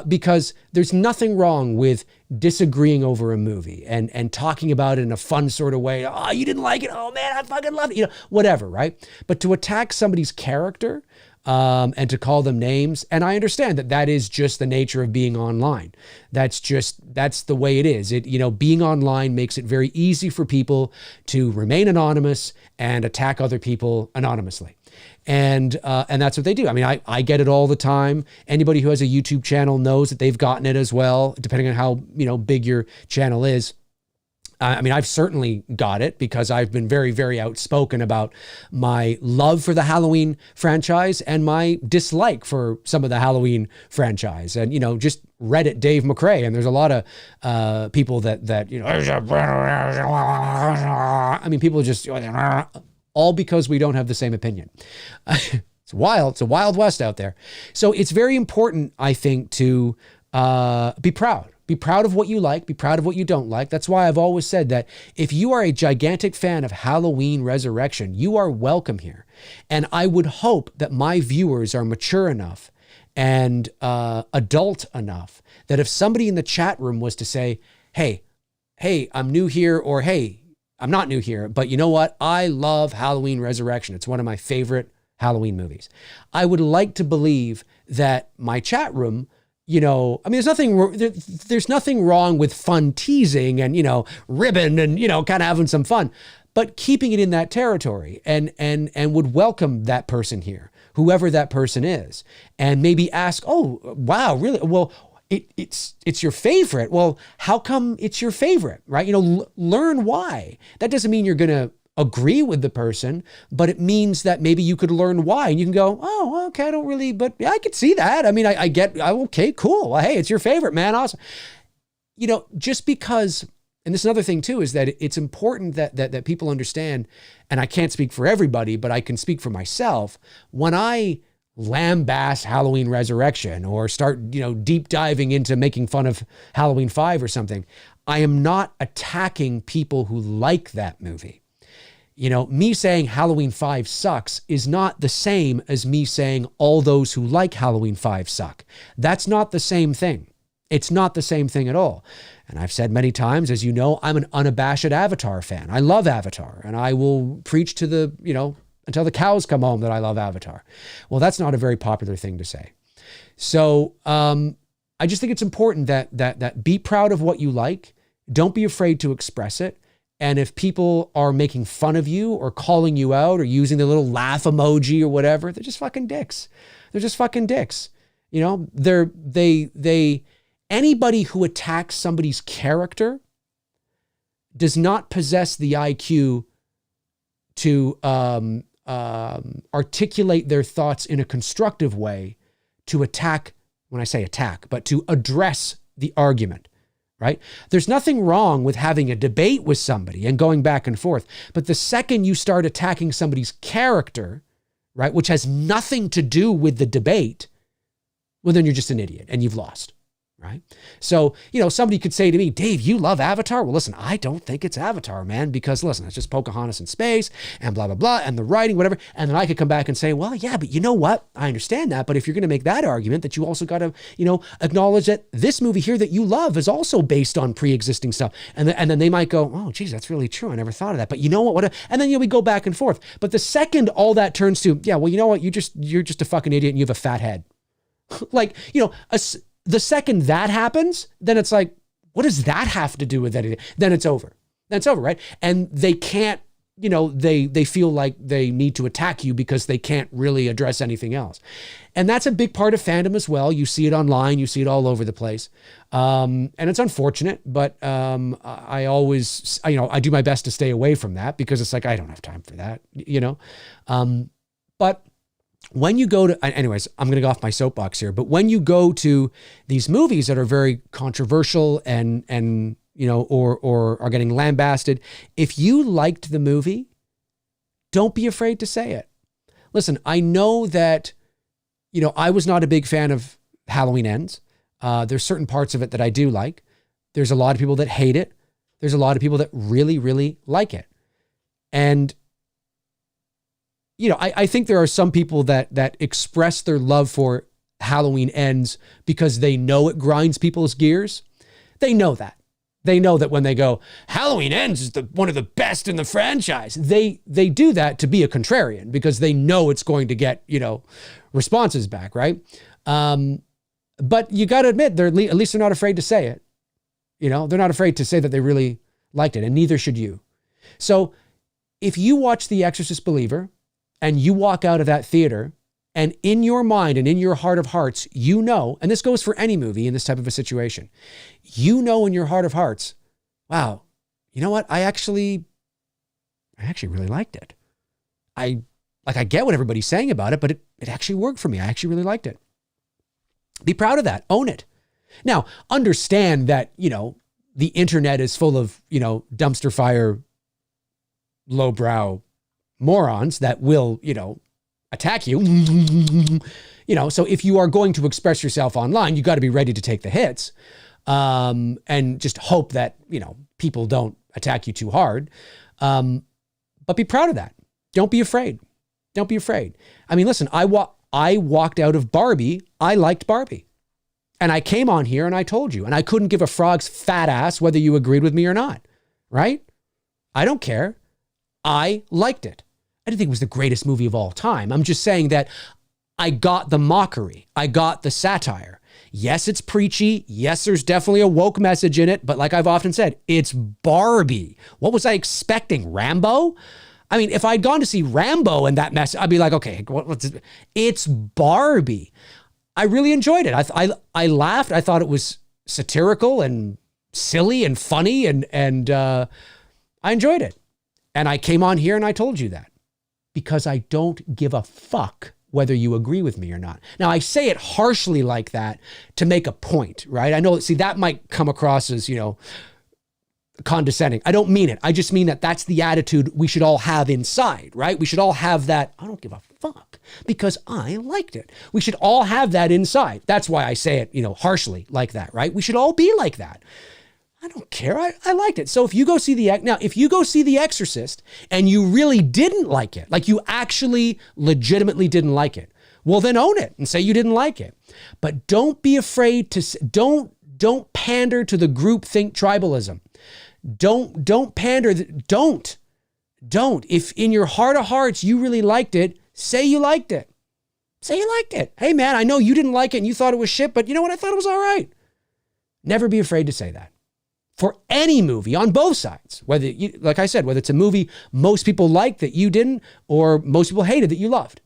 because there's nothing wrong with disagreeing over a movie and talking about it in a fun sort of way. Oh, you didn't like it? Oh man, I fucking love it. Whatever, right? But to attack somebody's character and to call them names, and I understand that is just the nature of being online. That's the way it is. Being online makes it very easy for people to remain anonymous and attack other people anonymously. And that's what they do. I mean, I get it all the time. Anybody who has a YouTube channel knows that they've gotten it as well, depending on how, big your channel is. I mean, I've certainly got it because I've been very, very outspoken about my love for the Halloween franchise and my dislike for some of the Halloween franchise. And, just Reddit Dave McRae. And there's a lot of people that I mean, people just, all because we don't have the same opinion. It's wild. It's a wild west out there. So it's very important, I think, to be proud. Be proud of what you like. Be proud of what you don't like. That's why I've always said that if you are a gigantic fan of Halloween Resurrection, you are welcome here. And I would hope that my viewers are mature enough and adult enough that if somebody in the chat room was to say, hey, I'm new here, or hey, I'm not new here, but you know what? I love Halloween Resurrection. It's one of my favorite Halloween movies. I would like to believe that my chat room, you know, I mean, there's nothing wrong with fun teasing and, you know, ribbon and, you know, kind of having some fun, but keeping it in that territory and would welcome that person here, whoever that person is, and maybe ask, oh, wow, really? Well, it's your favorite. Well, how come it's your favorite, right? You know, learn why. That doesn't mean you're going to agree with the person, but it means that maybe you could learn why, and you can go, oh, okay, I don't really, but yeah, I could see that. I mean, I get, okay, cool. Well, hey, it's your favorite, man. Awesome. You know, just because, and this is another thing too, is that it's important that people understand, and I can't speak for everybody, but I can speak for myself. When I lambast Halloween Resurrection or start, you know, deep diving into making fun of Halloween 5 or something, I am not attacking people who like that movie. You know, me saying Halloween 5 sucks is not the same as me saying all those who like Halloween 5 suck. That's not the same thing. It's not the same thing at all. And I've said many times, as you know, I'm an unabashed Avatar fan. I love Avatar, and I will preach to the, you know, until the cows come home that I love Avatar. Well, that's not a very popular thing to say. So I just think it's important that be proud of what you like. Don't be afraid to express it. And if people are making fun of you or calling you out or using the little laugh emoji or whatever, they're just fucking dicks. They're just fucking dicks. You know, anybody who attacks somebody's character does not possess the IQ to articulate their thoughts in a constructive way to attack, when I say attack, but to address the argument. Right? There's nothing wrong with having a debate with somebody and going back and forth. But the second you start attacking somebody's character, right, which has nothing to do with the debate, well, then you're just an idiot and you've lost. Right? So, you know, somebody could say to me, Dave, you love Avatar? Well, listen, I don't think it's Avatar, man, because listen, it's just Pocahontas in space and blah, blah, blah, and the writing, whatever. And then I could come back and say, well, yeah, but you know what? I understand that. But if you're going to make that argument, that you also got to, you know, acknowledge that this movie here that you love is also based on pre-existing stuff. And then they might go, oh, geez, that's really true. I never thought of that. But you know what? And then, you know, we go back and forth. But the second all that turns to, yeah, well, you know what? You're just a fucking idiot and you have a fat head. Like, you know, the second that happens, then it's like, what does that have to do with anything? Then it's over. That's over, right? And they can't, you know, they feel like they need to attack you because they can't really address anything else. And that's a big part of fandom as well. You see it online, you see it all over the place. And it's unfortunate, but I always, you know, I do my best to stay away from that because it's like, I don't have time for that, you know? But when you go to, anyways, I'm going to go off my soapbox here, but when you go to these movies that are very controversial and you know, or are getting lambasted, if you liked the movie, don't be afraid to say it. Listen, I know that, you know, I was not a big fan of Halloween Ends. There's certain parts of it that I do like. There's a lot of people that hate it. There's a lot of people that really, really like it. And you know, I think there are some people that express their love for Halloween Ends because they know it grinds people's gears. They know that. They know that when they go, Halloween Ends is one of the best in the franchise. They do that to be a contrarian because they know it's going to get, you know, responses back, right? But you got to admit, at least they're not afraid to say it. You know, they're not afraid to say that they really liked it, and neither should you. So if you watch The Exorcist Believer, and you walk out of that theater and in your mind and in your heart of hearts, you know, and this goes for any movie in this type of a situation, you know in your heart of hearts, wow, you know what? I actually really liked it. I get what everybody's saying about it, but it actually worked for me. I actually really liked it. Be proud of that. Own it. Now, understand that, you know, the internet is full of, you know, dumpster fire, lowbrow morons that will, you know, attack you. You know, so if you are going to express yourself online, you got to be ready to take the hits, and just hope that, you know, people don't attack you too hard. But be proud of that. Don't be afraid. Don't be afraid. I mean, listen, I walked out of Barbie. I liked Barbie. And I came on here and I told you, and I couldn't give a frog's fat ass whether you agreed with me or not, right? I don't care. I liked it. I didn't think it was the greatest movie of all time. I'm just saying that I got the mockery. I got the satire. Yes, it's preachy. Yes, there's definitely a woke message in it. But like I've often said, it's Barbie. What was I expecting? Rambo? I mean, if I'd gone to see Rambo and that mess, I'd be like, okay, what's it? It's Barbie. I really enjoyed it. I laughed. I thought it was satirical and silly and funny, and I enjoyed it. And I came on here and I told you that because I don't give a fuck whether you agree with me or not. Now, I say it harshly like that to make a point, right? I know, see, that might come across as, condescending. I don't mean it. I just mean that that's the attitude we should all have inside, right? We should all have that, I don't give a fuck because I liked it. We should all have that inside. That's why I say it, harshly like that, right? We should all be like that. I don't care. I liked it. So if you go see The Exorcist and you really didn't like it, like you actually legitimately didn't like it, well, then own it and say you didn't like it. But don't be afraid to, don't pander to the groupthink tribalism. Don't pander. Don't. If in your heart of hearts you really liked it, say you liked it. Say you liked it. Hey man, I know you didn't like it and you thought it was shit, but you know what? I thought it was all right. Never be afraid to say that. For any movie on both sides, whether you, like I said, whether it's a movie most people liked that you didn't, or most people hated that you loved.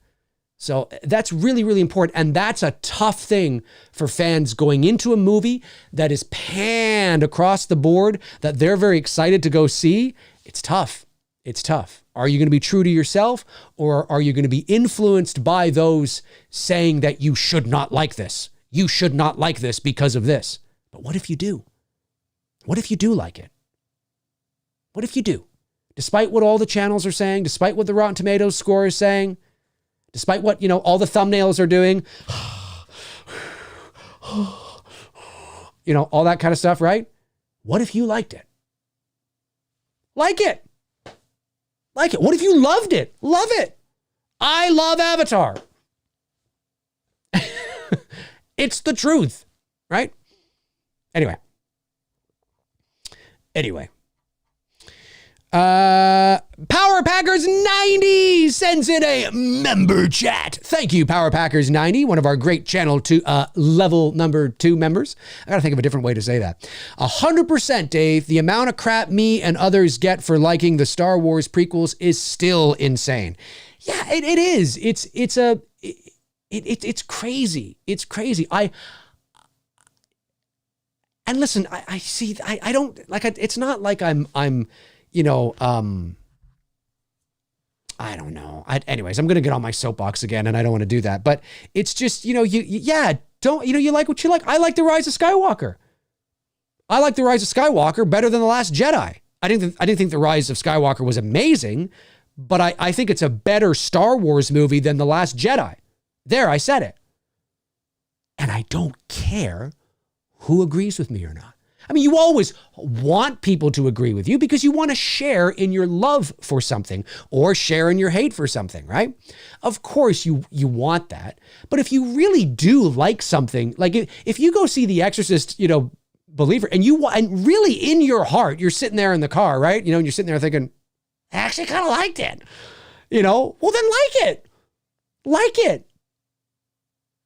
So that's really, really important. And that's a tough thing for fans going into a movie that is panned across the board, that they're very excited to go see. It's tough. It's tough. Are you going to be true to yourself, or are you going to be influenced by those saying that you should not like this? You should not like this because of this. But what if you do? What if you do like it? What if you do? Despite what all the channels are saying, despite what the Rotten Tomatoes score is saying, despite what, all the thumbnails are doing, all that kind of stuff, right? What if you liked it? Like it. Like it. What if you loved it? Love it. I love Avatar. It's the truth, right? Anyway. Power Packers 90 sends in a member chat. Thank you, Power Packers 90, one of our great channel level number 2 members. I gotta think of a different way to say that. 100%, Dave. The amount of crap me and others get for liking the Star Wars prequels is still insane. Yeah, it is. It's crazy. It's crazy. And listen, I see, I don't, like, it's not like I'm I don't know. Anyways, I'm going to get on my soapbox again, and I don't want to do that. But it's just, you like what you like. I like The Rise of Skywalker. I like The Rise of Skywalker better than The Last Jedi. I didn't think The Rise of Skywalker was amazing, but I think it's a better Star Wars movie than The Last Jedi. There, I said it. And I don't care who agrees with me or not. I mean, you always want people to agree with you because you want to share in your love for something or share in your hate for something, right? Of course you want that. But if you really do like something, like if you go see The Exorcist, believer, and really in your heart, you're sitting there in the car, right? And you're sitting there thinking, I actually kind of liked it. Well, then like it. Like it.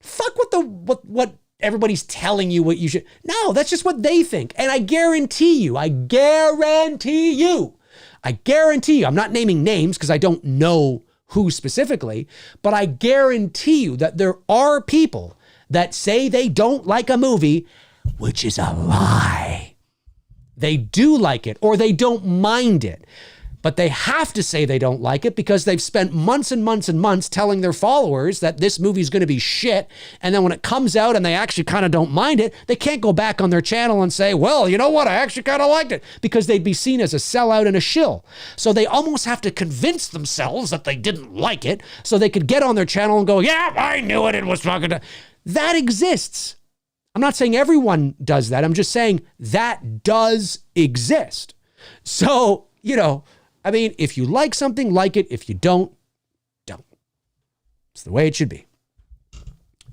Fuck what everybody's telling you what you should. No, that's just what they think. And I guarantee you, I'm not naming names because I don't know who specifically, but I guarantee you that there are people that say they don't like a movie, which is a lie. They do like it, or they don't mind it. But they have to say they don't like it because they've spent months and months and months telling their followers that this movie is going to be shit. And then when it comes out and they actually kind of don't mind it, they can't go back on their channel and say, well, you know what? I actually kind of liked it, because they'd be seen as a sellout and a shill. So they almost have to convince themselves that they didn't like it so they could get on their channel and go, yeah, I knew it. It was fucking. That exists. I'm not saying everyone does that. I'm just saying that does exist. So, I mean, if you like something, like it. If you don't, don't. It's the way it should be.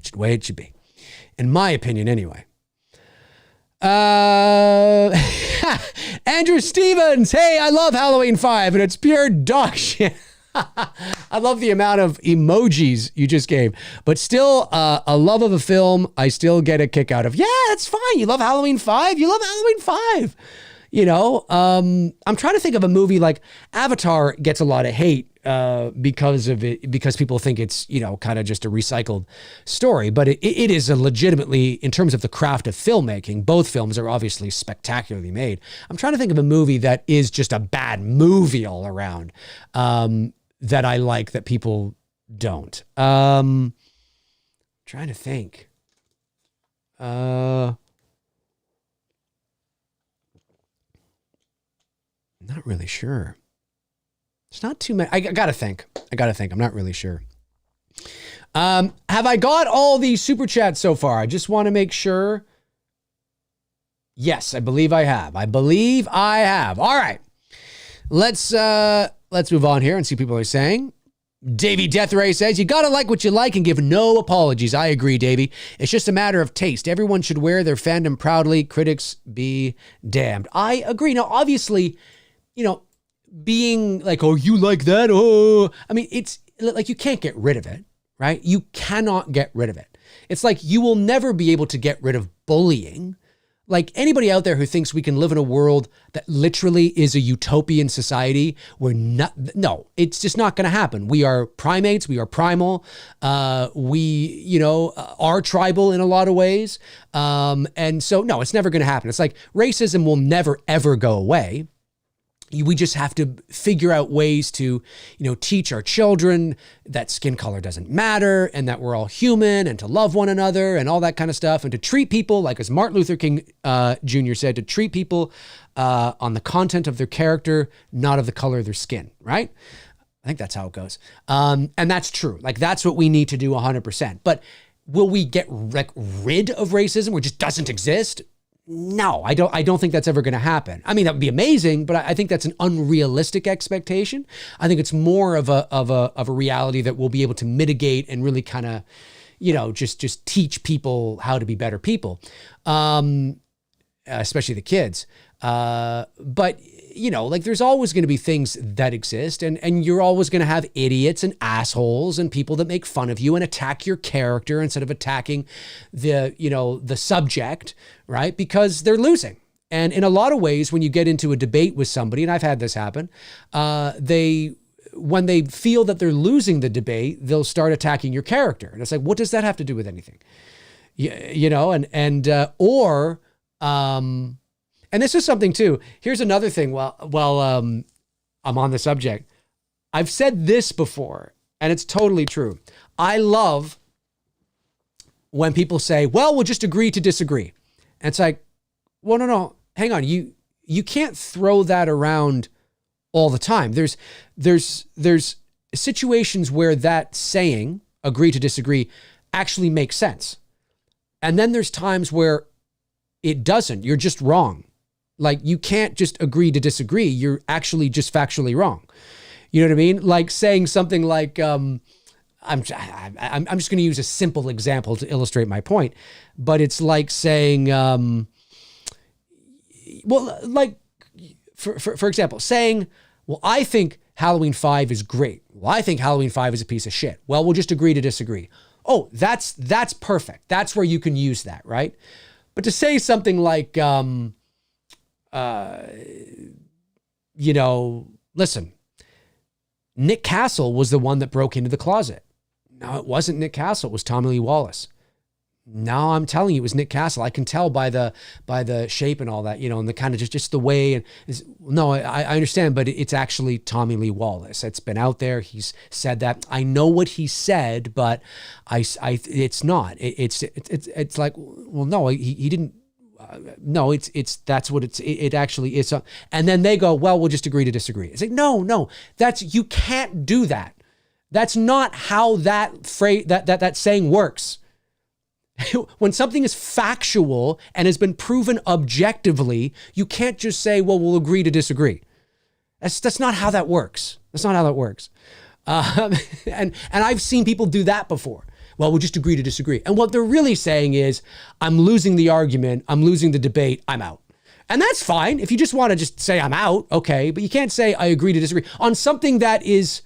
It's the way it should be. In my opinion, anyway. Andrew Stevens. Hey, I love Halloween 5, and it's pure dog shit. I love the amount of emojis you just gave, but still a love of a film I still get a kick out of. Yeah, that's fine. You love Halloween 5. You love Halloween 5. You know, I'm trying to think of a movie like Avatar gets a lot of hate because of it, because people think it's, you know, kind of just a recycled story, but it is a legitimately, in terms of the craft of filmmaking, both films are obviously spectacularly made. I'm trying to think of a movie that is just a bad movie all around, that I like that people don't. Trying to think. Not really sure. It's not too many. I gotta think. I'm not really sure. Have I got all these super chats so far? I just want to make sure. Yes, I believe I have. All right. Let's move on here and see what people are saying. Davey Deathray says, you gotta like what you like and give no apologies. I agree, Davey. It's just a matter of taste. Everyone should wear their fandom proudly. Critics be damned. I agree. Now, obviously, you know, being like, oh, you like that? Oh, I mean, it's like, you can't get rid of it, right? You cannot get rid of it. It's like, you will never be able to get rid of bullying. Like, anybody out there who thinks we can live in a world that literally is a utopian society where no, it's just not going to happen. We are primates. We are primal. We, you know, are tribal in a lot of ways. And so, no, it's never going to happen. It's like racism will never, ever go away. We just have to figure out ways to, you know, teach our children that skin color doesn't matter and that we're all human and to love one another and all that kind of stuff and to treat people, like as Martin Luther King Jr. said, to treat people on the content of their character, not of the color of their skin, right? I think that's how it goes. And that's true. Like, that's what we need to do 100%. But will we get rid of racism where it just doesn't exist? No, I don't think that's ever going to happen. I mean, that would be amazing, but I think that's an unrealistic expectation. I think it's more of a reality that we'll be able to mitigate and really kind of, you know, just teach people how to be better people, especially the kids. But you know, like, there's always going to be things that exist, and you're always going to have idiots and assholes and people that make fun of you and attack your character instead of attacking the, you know, the subject, right? Because they're losing. And in a lot of ways, when you get into a debate with somebody, and I've had this happen, when they feel that they're losing the debate, they'll start attacking your character. And it's like, what does that have to do with anything? You know, and this is something too. Here's another thing. While I'm on the subject, I've said this before, and it's totally true. I love when people say, "Well, we'll just agree to disagree." And it's like, well, no, hang on. You can't throw that around all the time. There's situations where that saying, "agree to disagree," actually makes sense, and then there's times where it doesn't. You're just wrong. Like, you can't just agree to disagree. You're actually just factually wrong. You know what I mean? Like saying something like, I'm just going to use a simple example to illustrate my point, but it's like saying, well, like for example, saying, well, I think Halloween 5 is great. Well, I think Halloween 5 is a piece of shit. Well, we'll just agree to disagree. Oh, that's perfect. That's where you can use that, right? But to say something like, you know, listen, Nick Castle was the one that broke into the closet. No, it wasn't Nick Castle. It was Tommy Lee Wallace. No, I'm telling you, it was Nick Castle. I can tell by the shape and all that, you know, and the kind of just the way. And no, I understand, but it's actually Tommy Lee Wallace. It's been out there. He's said that. I know what he said, but it's not. It's like, well, no, he didn't. No, that's what it actually is. And then they go, well, we'll just agree to disagree. It's like, no, you can't do that. That's not how that phrase, that saying works. When something is factual and has been proven objectively, you can't just say, well, we'll agree to disagree. That's not how that works. That's not how that works. And I've seen people do that before. Well, we'll just agree to disagree. And what they're really saying is, I'm losing the argument, I'm losing the debate, I'm out. And that's fine. If you just want to just say I'm out, okay. But you can't say I agree to disagree on something that is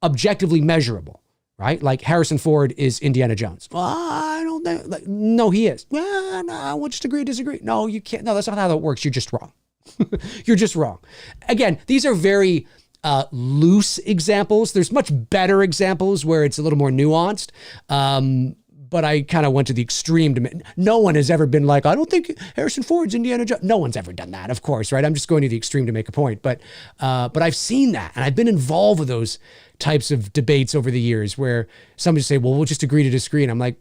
objectively measurable, right? Like Harrison Ford is Indiana Jones. Well, I don't think, like, no, he is. Well, no, we'll just agree to disagree. No, you can't. No, that's not how that works. You're just wrong. You're just wrong. Again, these are very loose examples. There's much better examples where it's a little more nuanced. But I kind of went to the extreme. No one has ever been like, I don't think Harrison Ford's Indiana Jones. No one's ever done that, of course, right? I'm just going to the extreme to make a point. But I've seen that, and I've been involved with those types of debates over the years where somebody say, well, we'll just agree to disagree. And I'm like,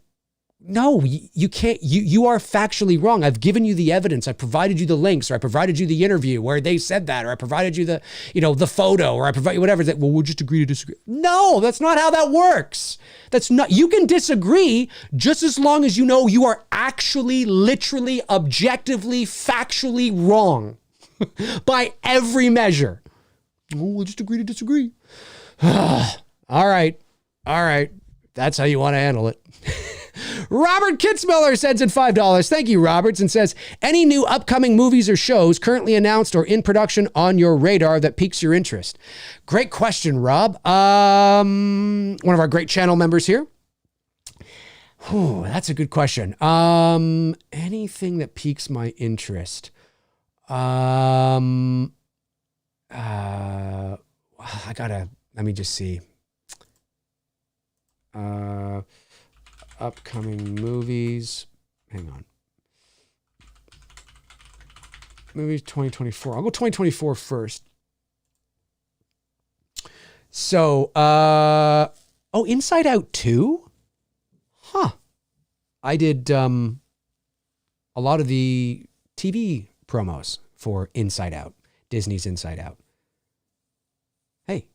no, you can't. You are factually wrong. I've given you the evidence. I provided you the links, or I provided you the interview where they said that, or I provided you the, the photo, or I provide you whatever. That, well, we'll just agree to disagree. No, that's not how that works. That's not. You can disagree just as long as you know you are actually, literally, objectively, factually wrong by every measure. Oh, we'll just agree to disagree. All right. That's how you want to handle it. Robert Kitzmiller sends in $5. Thank you, Roberts, and says, any new upcoming movies or shows currently announced or in production on your radar that piques your interest? Great question, Rob. One of our great channel members here. Whew, that's a good question. Anything that piques my interest? Let me just see. Upcoming movies. Hang on. Movies 2024. I'll go 2024 first. So, Inside Out 2? Huh. I did a lot of the TV promos for Inside Out, Disney's Inside Out. Hey,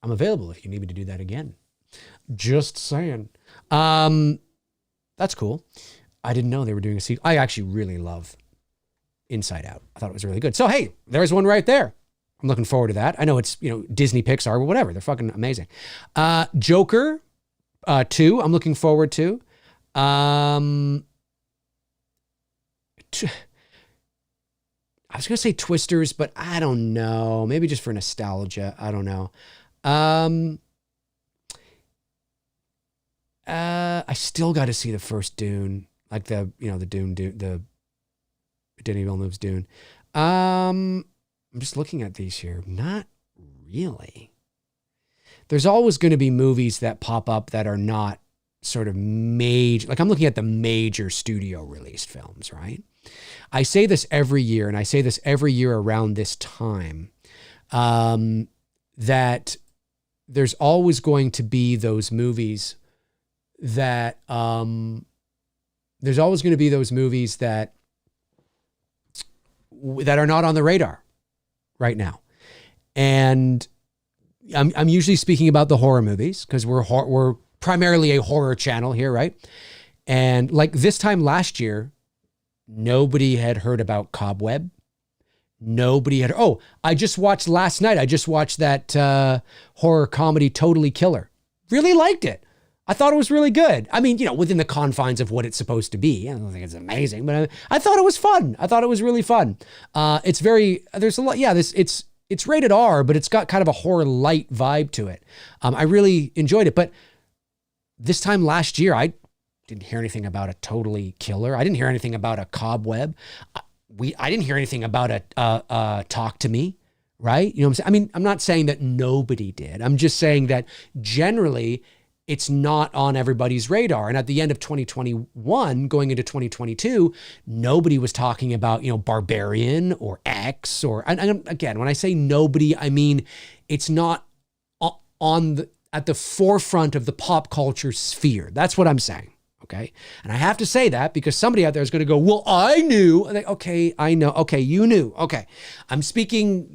I'm available if you need me to do that again. Just saying. That's cool. I didn't know they were doing a sequel. I actually really love Inside Out. I thought it was really good. So, hey, there's one right there. I'm looking forward to that. I know it's, Disney, Pixar, whatever. They're fucking amazing. Joker 2, I'm looking forward to. I was going to say Twisters, but I don't know. Maybe just for nostalgia. I don't know. I still got to see the first Dune, like the Denis Villeneuve's Dune. I'm just looking at these here. Not really. There's always going to be movies that pop up that are not sort of major. Like I'm looking at the major studio released films, right? I say this every year, and I say this every year around this time, that there's always going to be those movies that are not on the radar right now. And I'm usually speaking about the horror movies because we're primarily a horror channel here, right? And like this time last year, nobody had heard about Cobweb. Nobody had. Oh, I just watched last night. I just watched that horror comedy Totally Killer. Really liked it. I thought it was really good. I mean, within the confines of what it's supposed to be. I don't think it's amazing, but I thought it was fun. I thought it was really fun. There's a lot. Yeah, it's rated R, but it's got kind of a horror light vibe to it. I really enjoyed it. But this time last year, I didn't hear anything about a Totally Killer. I didn't hear anything about a Cobweb. I didn't hear anything about a Talk to Me, right? You know what I'm saying? I mean, I'm not saying that nobody did. I'm just saying that generally it's not on everybody's radar. And at the end of 2021, going into 2022, nobody was talking about, Barbarian or X and again, when I say nobody, I mean, it's not at the forefront of the pop culture sphere. That's what I'm saying. Okay. And I have to say that because somebody out there is going to go, well, I knew. Okay, I know. Okay, you knew. Okay. I'm speaking,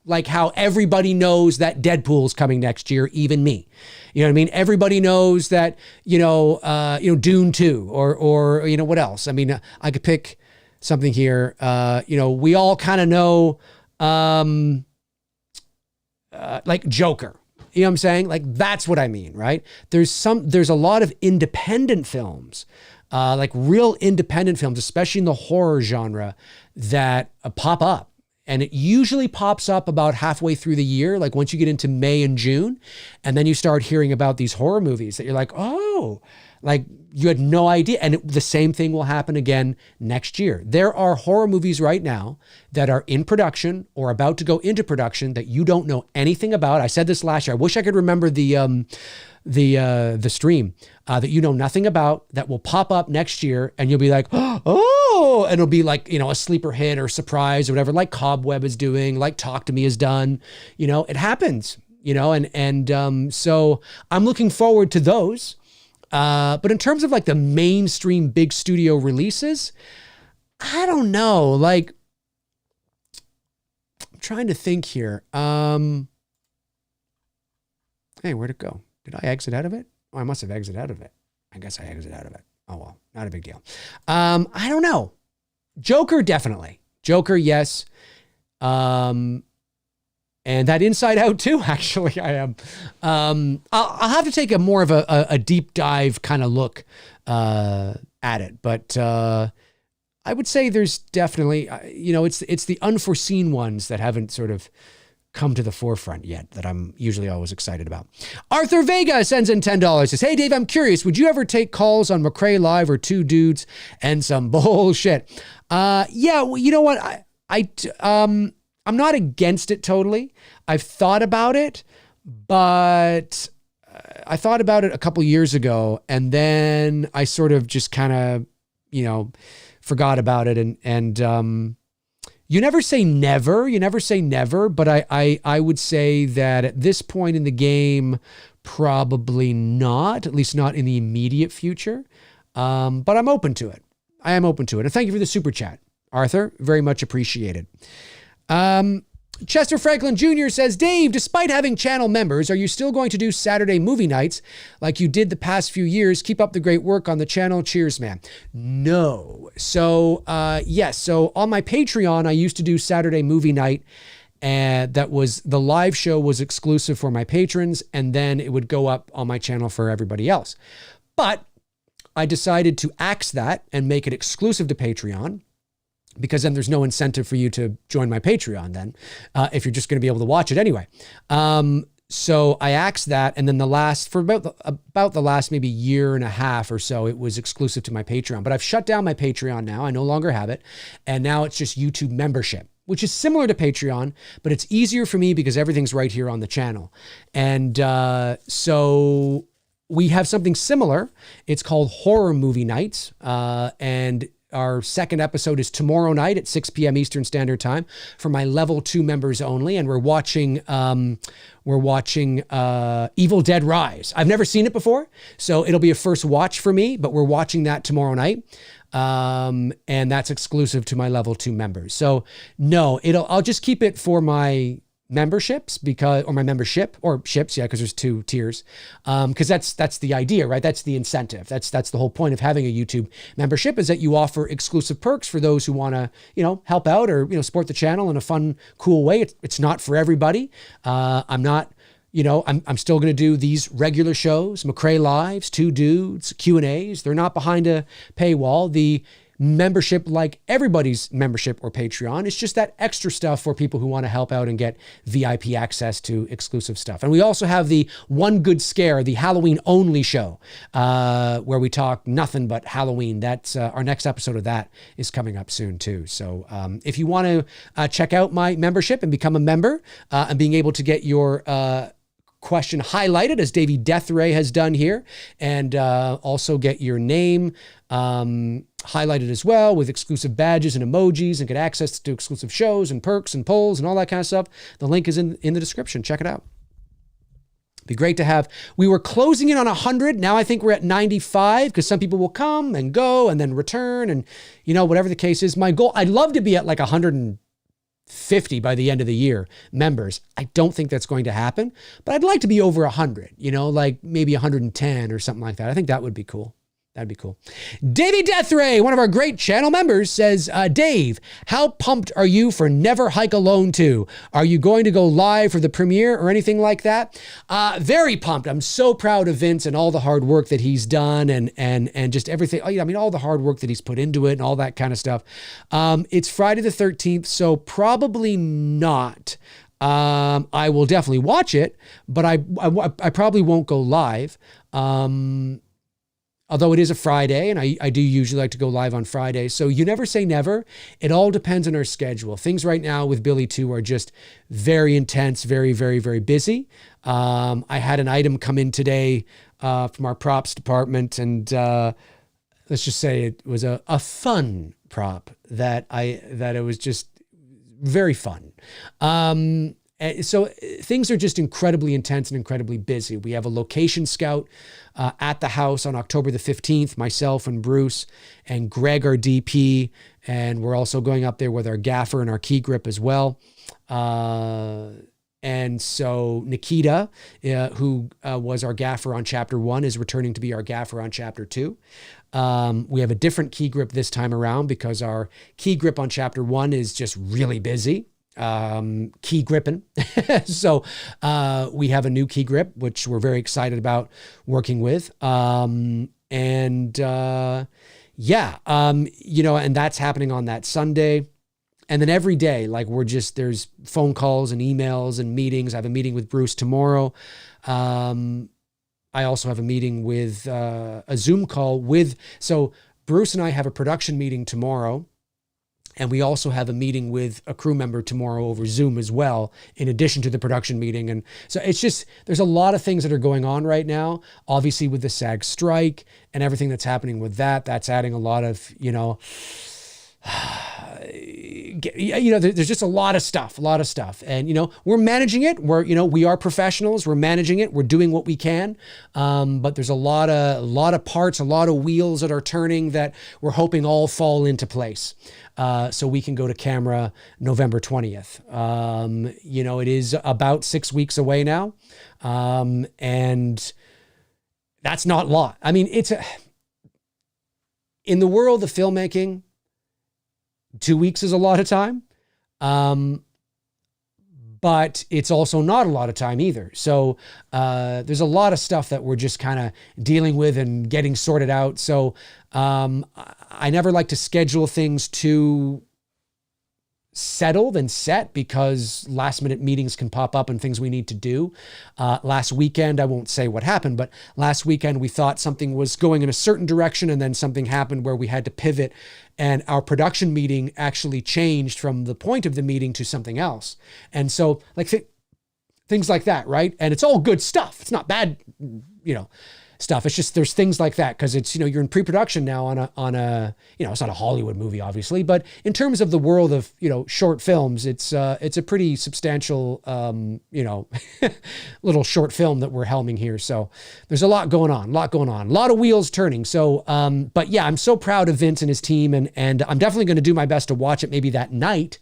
like how everybody knows that Deadpool's coming next year, even me. You know what I mean? Everybody knows that, Dune 2 or what else? I mean, I could pick something here. We all kind of know, like Joker. You know what I'm saying? Like, that's what I mean, right? There's a lot of independent films, like real independent films, especially in the horror genre, that pop up. And it usually pops up about halfway through the year, like once you get into May and June, and then you start hearing about these horror movies that you're like, oh, like you had no idea. And the same thing will happen again next year. There are horror movies right now that are in production or about to go into production that you don't know anything about. I said this last year. I wish I could remember the stream that you know nothing about, that will pop up next year, and you'll be like, oh, and it'll be like, a sleeper hit or surprise or whatever, like Cobweb is doing, like Talk to Me has done. It happens. So I'm looking forward to those. But in terms of like the mainstream big studio releases, I don't know. Like, I'm trying to think here. Hey, where'd it go? Did I exit out of it? Oh, I must have exited out of it. I guess I exited out of it. Oh, well, not a big deal. I don't know. Joker, definitely. Joker, yes. And that Inside Out too, actually, I am. I'll have to take a more of a deep dive kind of look at it. But I would say there's definitely, it's the unforeseen ones that haven't sort of come to the forefront yet that I'm usually always excited about. Arthur Vega sends in $10. Says, hey, Dave, I'm curious. Would you ever take calls on McRae Live or Two Dudes and Some Bullshit? Yeah, well, you know what? I'm not against it totally. I've thought about it, but I thought about it a couple years ago, and then I sort of just kind of, forgot about it. And you never say never, but I would say that at this point in the game, probably not, at least not in the immediate future. But I'm open to it. I am open to it. And thank you for the super chat, Arthur. Very much appreciated. Chester Franklin Jr. says, Dave, despite having channel members, are you still going to do Saturday movie nights like you did the past few years? Keep up the great work on the channel. Cheers, man. No. So, yes. So on my Patreon, I used to do Saturday movie night, and that was, the live show was exclusive for my patrons, and then it would go up on my channel for everybody else. But I decided to axe that and make it exclusive to Patreon, because then there's no incentive for you to join my Patreon then, if you're just going to be able to watch it anyway. So I axed that, and then for about the last maybe year and a half or so, it was exclusive to my Patreon. But I've shut down my Patreon now. I no longer have it, and now it's just YouTube membership, which is similar to Patreon, but it's easier for me because everything's right here on the channel. And so we have something similar. It's called Horror Movie Nights, and our second episode is tomorrow night at 6 p.m. Eastern Standard Time for my level 2 members only. And we're watching Evil Dead Rise. I've never seen it before, so it'll be a first watch for me, but we're watching that tomorrow night. And that's exclusive to my level 2 members. So no, I'll just keep it for my memberships or my membership or ships. Yeah. Cause there's 2 tiers. Cause that's the idea, right? That's the incentive. That's the whole point of having a YouTube membership, is that you offer exclusive perks for those who want to, help out or, support the channel in a fun, cool way. It's not for everybody. I'm not, I'm still going to do these regular shows, McRae Lives, Two Dudes, Q&As. They're not behind a paywall. The membership, like everybody's membership or Patreon, it's just that extra stuff for people who want to help out and get VIP access to exclusive stuff. And we also have the One Good Scare, the Halloween only show, where we talk nothing but Halloween. That's our next episode of that is coming up soon too. So if you want to check out my membership and become a member and being able to get your question highlighted, as Davey Deathray has done here, and also get your name highlighted as well with exclusive badges and emojis, and get access to exclusive shows and perks and polls and all that kind of stuff. The link is in the description. Check it out. Be great to have. We were closing in on 100. Now I think we're at 95, because some people will come and go and then return, and whatever the case is. My goal, I'd love to be at like 150 by the end of the year members. I don't think that's going to happen, but I'd like to be over 100, like maybe 110 or something like that. I think that would be cool. That'd be cool. Davey Deathray, one of our great channel members, says, Dave, how pumped are you for Never Hike Alone 2? Are you going to go live for the premiere or anything like that? Very pumped. I'm so proud of Vince and all the hard work that he's done and just everything. I mean, all the hard work that he's put into it and all that kind of stuff. It's Friday the 13th, so probably not. I will definitely watch it, but I probably won't go live. Although it is a Friday, and I do usually like to go live on Friday. So you never say never. It all depends on our schedule. Things right now with Billy 2 are just very intense, very, very, very busy. I had an item come in today from our props department, and let's just say it was a fun prop that it was just very fun. So things are just incredibly intense and incredibly busy. We have a location scout at the house on October the 15th, myself and Bruce and Greg, our DP, and we're also going up there with our gaffer and our key grip as well. And so Nikita, who was our gaffer on chapter 1, is returning to be our gaffer on chapter 2. We have a different key grip this time around because our key grip on chapter 1 is just really busy. Key gripping. So we have a new key grip, which we're very excited about working with. And that's happening on that Sunday. And then every day, like there's phone calls and emails and meetings. I have a meeting with Bruce tomorrow. I also have a meeting with a Zoom call so Bruce and I have a production meeting tomorrow. And we also have a meeting with a crew member tomorrow over Zoom as well, in addition to the production meeting. And so it's just, there's a lot of things that are going on right now. Obviously with the SAG strike and everything that's happening with that, that's adding a lot of, there's just a lot of stuff. And, we're managing it. We are professionals. We're managing it. We're doing what we can. But there's a lot of parts, a lot of wheels that are turning that we're hoping all fall into place. So we can go to camera November 20th. It is about 6 weeks away now. And that's not a lot. I mean, in the world of filmmaking, 2 weeks is a lot of time. But it's also not a lot of time either. So there's a lot of stuff that we're just kind of dealing with and getting sorted out. So I never like to schedule things too settled and set because last minute meetings can pop up and things we need to do. Last weekend, I won't say what happened, but last weekend we thought something was going in a certain direction and then something happened where we had to pivot and our production meeting actually changed from the point of the meeting to something else. And so things like that, right? And it's all good stuff. It's not bad, stuff. It's just, there's things like that because it's, you're in pre-production now on a, it's not a Hollywood movie, obviously, but in terms of the world of, short films, it's a pretty substantial, little short film that we're helming here. So there's a lot going on, a lot of wheels turning. So, but yeah, I'm so proud of Vince and his team and I'm definitely going to do my best to watch it maybe that night.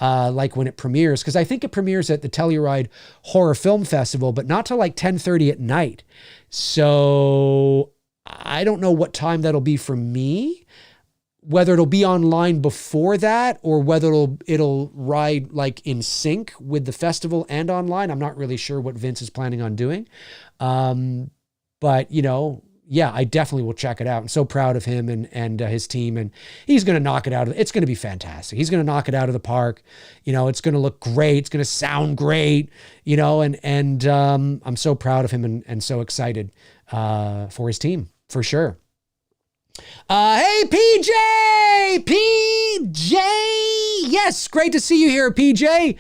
Like when it premieres, because I think it premieres at the Telluride Horror Film Festival, but not till like 10:30 at night. So I don't know what time that'll be for me, whether it'll be online before that or whether it'll ride like in sync with the festival and online. I'm not really sure what Vince is planning on doing. But yeah, I definitely will check it out. I'm so proud of him and his team, and he's going to knock it out. It's going to be fantastic. He's going to knock it out of the park. It's going to look great. It's going to sound great, and I'm so proud of him and so excited for his team for sure. Hey, PJ, yes, great to see you here, PJ.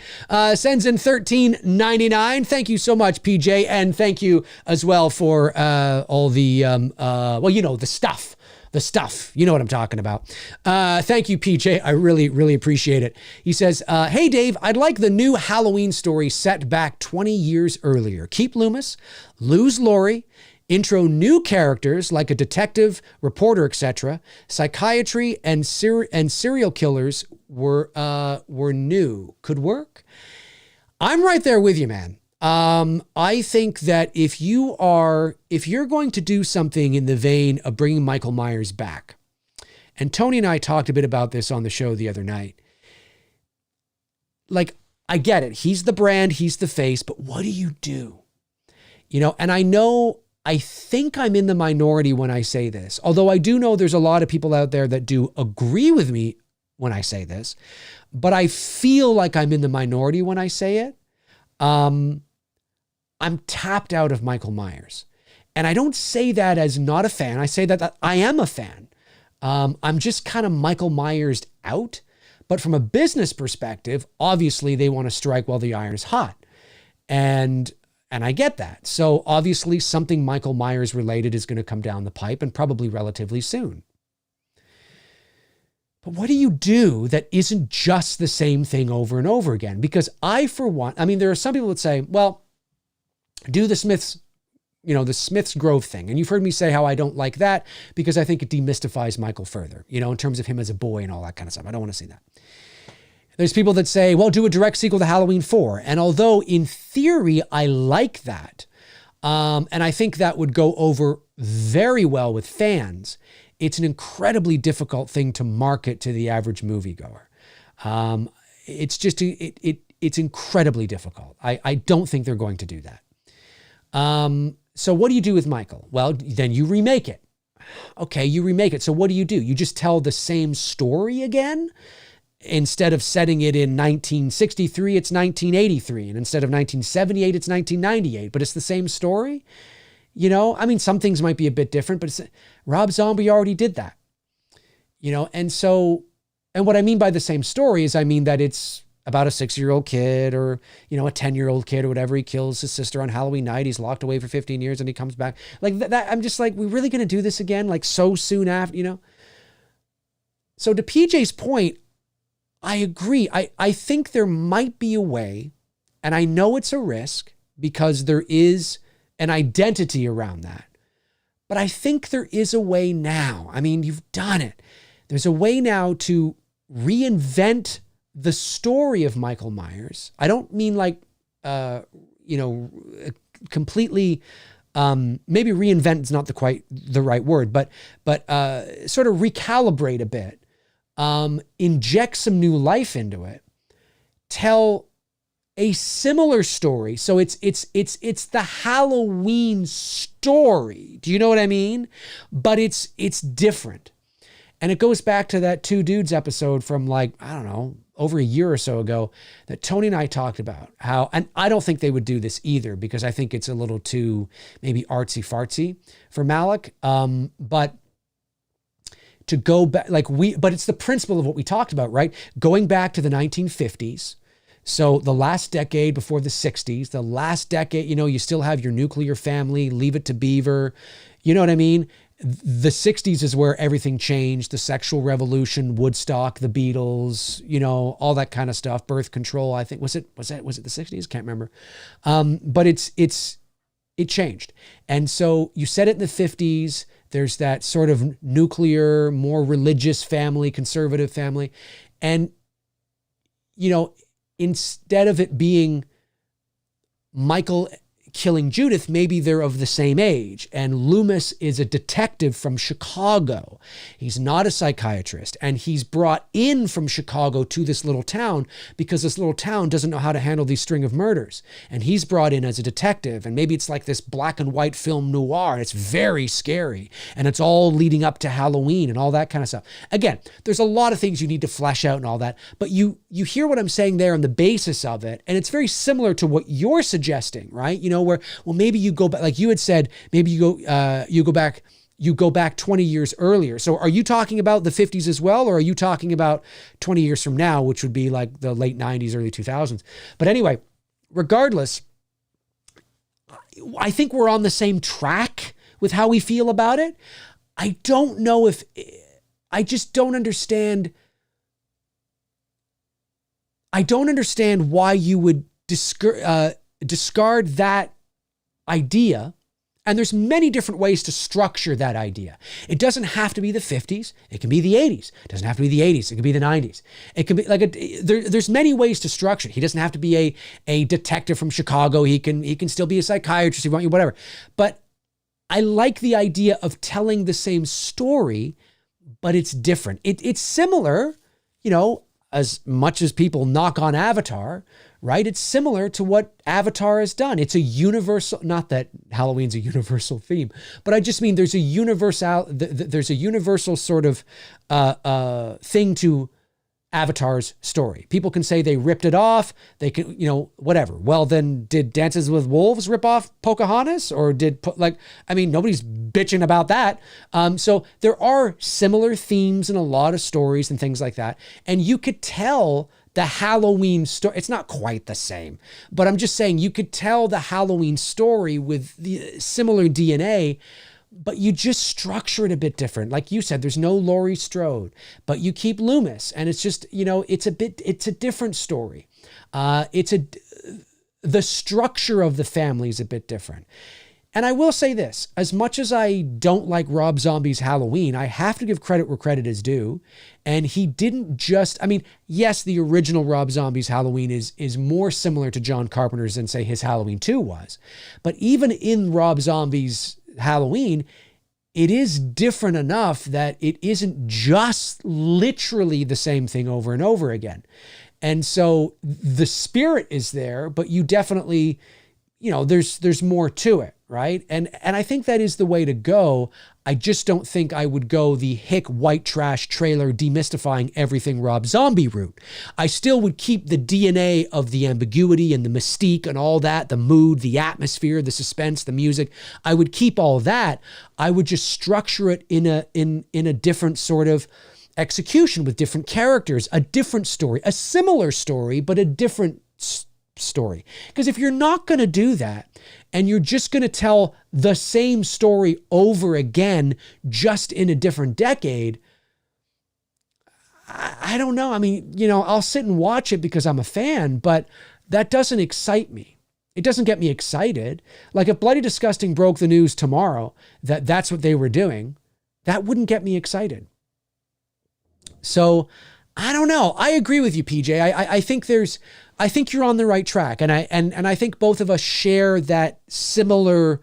Sends in $13.99. Thank you so much, PJ, and thank you as well for all the the stuff. The stuff, you know what I'm talking about. Thank you, PJ. I really, really appreciate it. He says, hey, Dave, I'd like the new Halloween story set back 20 years earlier. Keep Loomis, lose Laurie, intro new characters like a detective, reporter, etc. Psychiatry and serial killers were new. Could work. I'm right there with you, man. I think that if you're going to do something in the vein of bringing Michael Myers back, and Tony and I talked a bit about this on the show the other night, like, I get it. He's the brand, he's the face, but what do you do? And I think I'm in the minority when I say this, although I do know there's a lot of people out there that do agree with me when I say this, but I feel like I'm in the minority when I say it. I'm tapped out of Michael Myers. And I don't say that as not a fan. I say that I am a fan. I'm just kind of Michael Myers out. But from a business perspective, obviously they want to strike while the iron's hot. And I get that. So obviously something Michael Myers related is going to come down the pipe, and probably relatively soon. But what do you do that isn't just the same thing over and over again? Because there are some people that say, well, do the Smiths Grove thing. And you've heard me say how I don't like that because I think it demystifies Michael further, in terms of him as a boy and all that kind of stuff. I don't want to see that. There's people that say, well, do a direct sequel to Halloween 4. And although in theory, I like that, and I think that would go over very well with fans, it's an incredibly difficult thing to market to the average moviegoer. It's just, it's incredibly difficult. I don't think they're going to do that. So what do you do with Michael? Well, then you remake it. Okay, you remake it. So what do? You just tell the same story again? Instead of setting it in 1963, it's 1983. And instead of 1978, it's 1998. But it's the same story? Some things might be a bit different, but Rob Zombie already did that. And what I mean by the same story is I mean that it's about a 6-year-old kid or, a 10-year-old kid or whatever. He kills his sister on Halloween night. He's locked away for 15 years and he comes back. Like that, I'm just like, we're really going to do this again? Like so soon after, So to PJ's point, I agree. I think there might be a way, and I know it's a risk because there is an identity around that. But I think there is a way now. I mean, you've done it. There's a way now to reinvent the story of Michael Myers. I don't mean like, completely, maybe reinvent is not quite the right word, but sort of recalibrate a bit, inject some new life into it, tell a similar story. So it's the Halloween story. Do you know what I mean? But it's different. And it goes back to that Two Dudes episode from over a year or so ago that Tony and I talked about how, and I don't think they would do this either because I think it's a little too maybe artsy fartsy for Malick. But to go back, but it's the principle of what we talked about, right? Going back to the 1950s. So the last decade before the 60s, the last decade, you still have your nuclear family, Leave It to Beaver. You know what I mean? The 60s is where everything changed. The sexual revolution, Woodstock, the Beatles, all that kind of stuff. Birth control, I think. Was it the 60s? Can't remember. But it changed. And so you said it in the 50s. There's that sort of nuclear, more religious family, conservative family. And, instead of it being Michael killing Judith, maybe they're of the same age. And Loomis is a detective from Chicago. He's not a psychiatrist. And he's brought in from Chicago to this little town because this little town doesn't know how to handle these string of murders. And he's brought in as a detective. And maybe it's like this black and white film noir. And it's very scary. And it's all leading up to Halloween and all that kind of stuff. Again, there's a lot of things you need to flesh out and all that. But you hear what I'm saying there on the basis of it. And it's very similar to what you're suggesting, right? Where, well, maybe you go back, like you had said, maybe you go back 20 years earlier. So are you talking about the 50s as well? Or are you talking about 20 years from now, which would be like the late 90s, early 2000s? But anyway, regardless, I think we're on the same track with how we feel about it. I don't know if, I just don't understand. I don't understand why you would discard that idea And there's many different ways to structure that idea. It doesn't have to be the 50s. It can be the 80s. It doesn't have to be the 80s. It can be the 90s. It can be like there's many ways to structure it. He doesn't have to be a detective from Chicago. He can still be a psychiatrist. He want you whatever. But I like the idea of telling the same story, but it's different. It's similar, as much as people knock on Avatar, right? It's similar to what Avatar has done. It's a universal, not that Halloween's a universal theme, but I just mean there's a universal sort of thing to Avatar's story. People can say they ripped it off. They can, whatever. Well, then did Dances with Wolves rip off Pocahontas? Or nobody's bitching about that. So there are similar themes in a lot of stories and things like that. And you could tell the Halloween story. It's not quite the same, but I'm just saying you could tell the Halloween story with the similar DNA, but you just structure it a bit different. Like you said, there's no Laurie Strode, but you keep Loomis, and it's just, it's a different story. The structure of the family is a bit different. And I will say this, as much as I don't like Rob Zombie's Halloween, I have to give credit where credit is due. And he didn't just, yes, the original Rob Zombie's Halloween is more similar to John Carpenter's than, say, his Halloween 2 was. But even in Rob Zombie's Halloween, it is different enough that it isn't just literally the same thing over and over again. And so the spirit is there, but you definitely, there's more to it, right? And I think that is the way to go. I just don't think I would go the hick white trash trailer demystifying everything Rob Zombie route. I still would keep the DNA of the ambiguity and the mystique and all that, the mood, the atmosphere, the suspense, the music. I would keep all that. I would just structure it in a different sort of execution with different characters, a different story, a similar story, but a different story. Because if you're not going to do that and you're just going to tell the same story over again, just in a different decade, I don't know. I'll sit and watch it because I'm a fan, but that doesn't excite me. It doesn't get me excited. Like if Bloody Disgusting broke the news tomorrow that that's what they were doing, that wouldn't get me excited. So I don't know. I agree with you, PJ. I think you're on the right track. And I think both of us share that similar,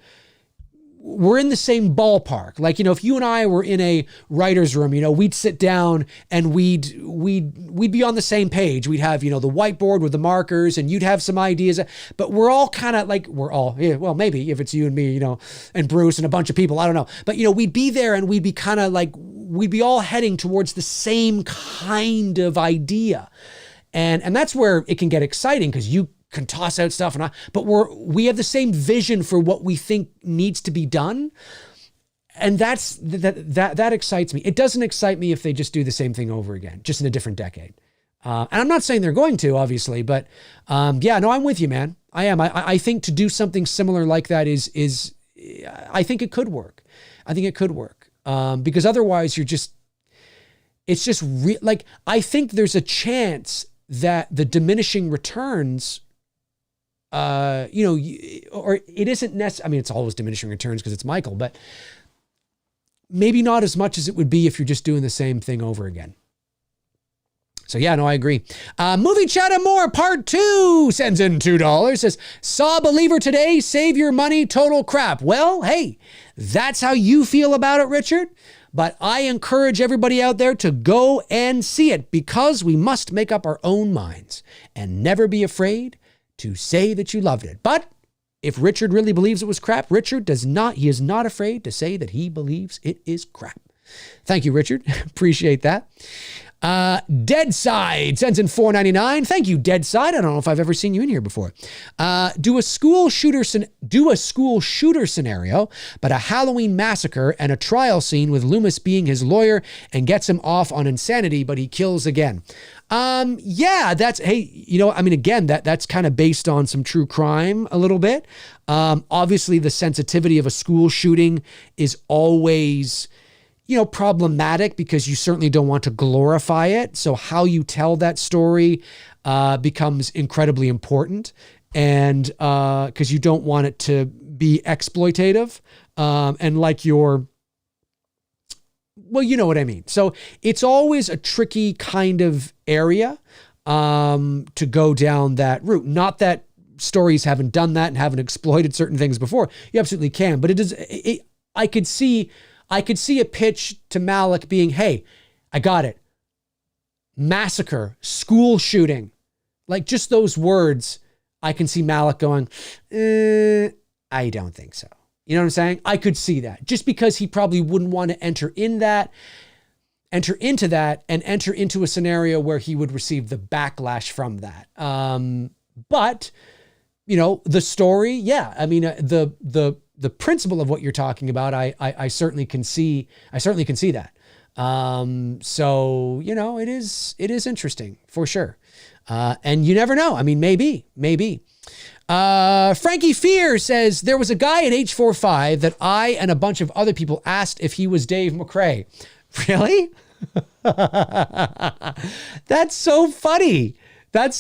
we're in the same ballpark. Like, if you and I were in a writer's room, we'd sit down and we'd be on the same page. We'd have, the whiteboard with the markers, and you'd have some ideas, but we're all kind of like, well, maybe if it's you and me, and Bruce and a bunch of people, I don't know. But, we'd be there and we'd be kind of like, we'd be all heading towards the same kind of idea. And that's where it can get exciting, because you can toss out stuff, but we have the same vision for what we think needs to be done. And that excites me. It doesn't excite me if they just do the same thing over again, just in a different decade. And I'm not saying they're going to, obviously, but I'm with you, man. I am. I think to do something similar like that is I think it could work. Because otherwise I think there's a chance that the diminishing returns, or it isn't necessary. It's always diminishing returns because it's Michael, but maybe not as much as it would be if you're just doing the same thing over again. So yeah, no, I agree. Movie Chat and More Part 2 sends in $2, says, saw Believer today, save your money, total crap. Well, hey, that's how you feel about it, Richard. But I encourage everybody out there to go and see it, because we must make up our own minds and never be afraid to say that you loved it. But if Richard really believes it was crap, Richard is not afraid to say that he believes it is crap. Thank you, Richard. Appreciate that. Deadside sends in $4.99. Thank you, Deadside. I don't know if I've ever seen you in here before. Do a school shooter scenario, but a Halloween massacre and a trial scene with Loomis being his lawyer and gets him off on insanity, but he kills again. That's that's kind of based on some true crime a little bit. Obviously the sensitivity of a school shooting is always problematic, because you certainly don't want to glorify it. So how you tell that story becomes incredibly important, and because you don't want it to be exploitative, and like well, you know what I mean. So it's always a tricky kind of area to go down that route. Not that stories haven't done that and haven't exploited certain things before. You absolutely can, but I could see a pitch to Malick being, hey, I got it. Massacre, school shooting, like just those words. I can see Malick going, I don't think so. You know what I'm saying? I could see that just because he probably wouldn't want to enter into that and enter into a scenario where he would receive the backlash from that. But you know, the story, yeah. I mean, the principle of what you're talking about, I certainly can see. I certainly can see that. So, you know, it is interesting for sure. And you never know. I mean, maybe. Frankie Fear says, there was a guy at H45 that I and a bunch of other people asked if he was Dave McRae. Really? That's so funny. I'd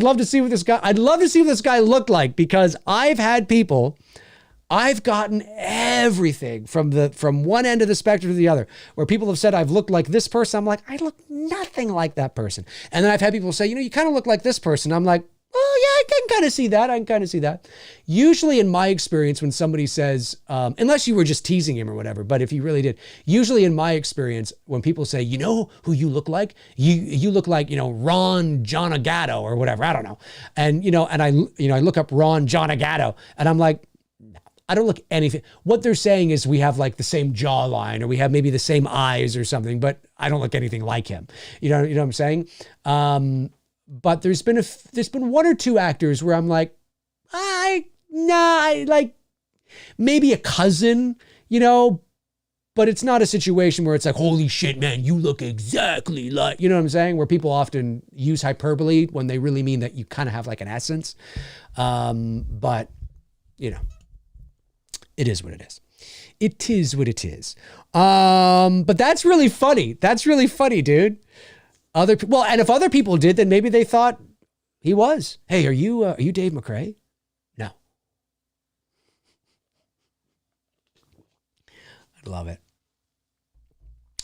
love to see what this guy looked like, because I've gotten everything from one end of the spectrum to the other, where people have said I've looked like this person. I'm like, I look nothing like that person. And then I've had people say, you know, you kind of look like this person. I'm like, oh yeah, I can kind of see that. Usually in my experience, when somebody says, unless you were just teasing him or whatever, but if you really did, usually in my experience, when people say, you know who you look like? You look like, you know, Ron John Agato or whatever. I don't know. And, you know, and I look up Ron John Agato and I'm like, I don't look anything. What they're saying is we have like the same jawline, or we have maybe the same eyes or something, but I don't look anything like him. You know what I'm saying? But there's been one or two actors where I'm like, I like maybe a cousin, you know, but it's not a situation where it's like, holy shit, man, you look exactly like, you know what I'm saying? Where people often use hyperbole when they really mean that you kind of have like an essence. But you know, it is what it is. It is what it is. But that's really funny. Dude. And if other people did, then maybe they thought he was. Hey, are you Dave McRae? No. I'd love it.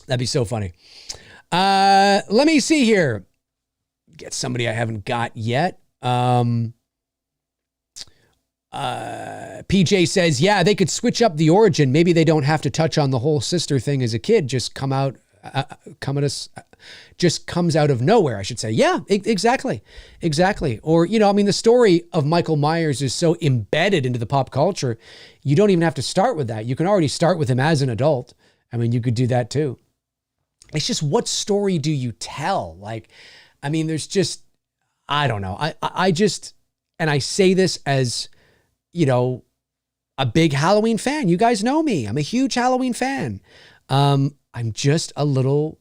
That'd be so funny. Let me see here. Get somebody I haven't got yet. PJ says, yeah, they could switch up the origin. Maybe they don't have to touch on the whole sister thing as a kid. Just comes out of nowhere, I should say. Yeah, exactly. Or, you know, I mean, the story of Michael Myers is so embedded into the pop culture. You don't even have to start with that. You can already start with him as an adult. I mean, you could do that too. It's just, what story do you tell? Like, I mean, there's just, I don't know. I just, and I say this as, you know, a big Halloween fan. You guys know me. I'm a huge Halloween fan. I'm just a little,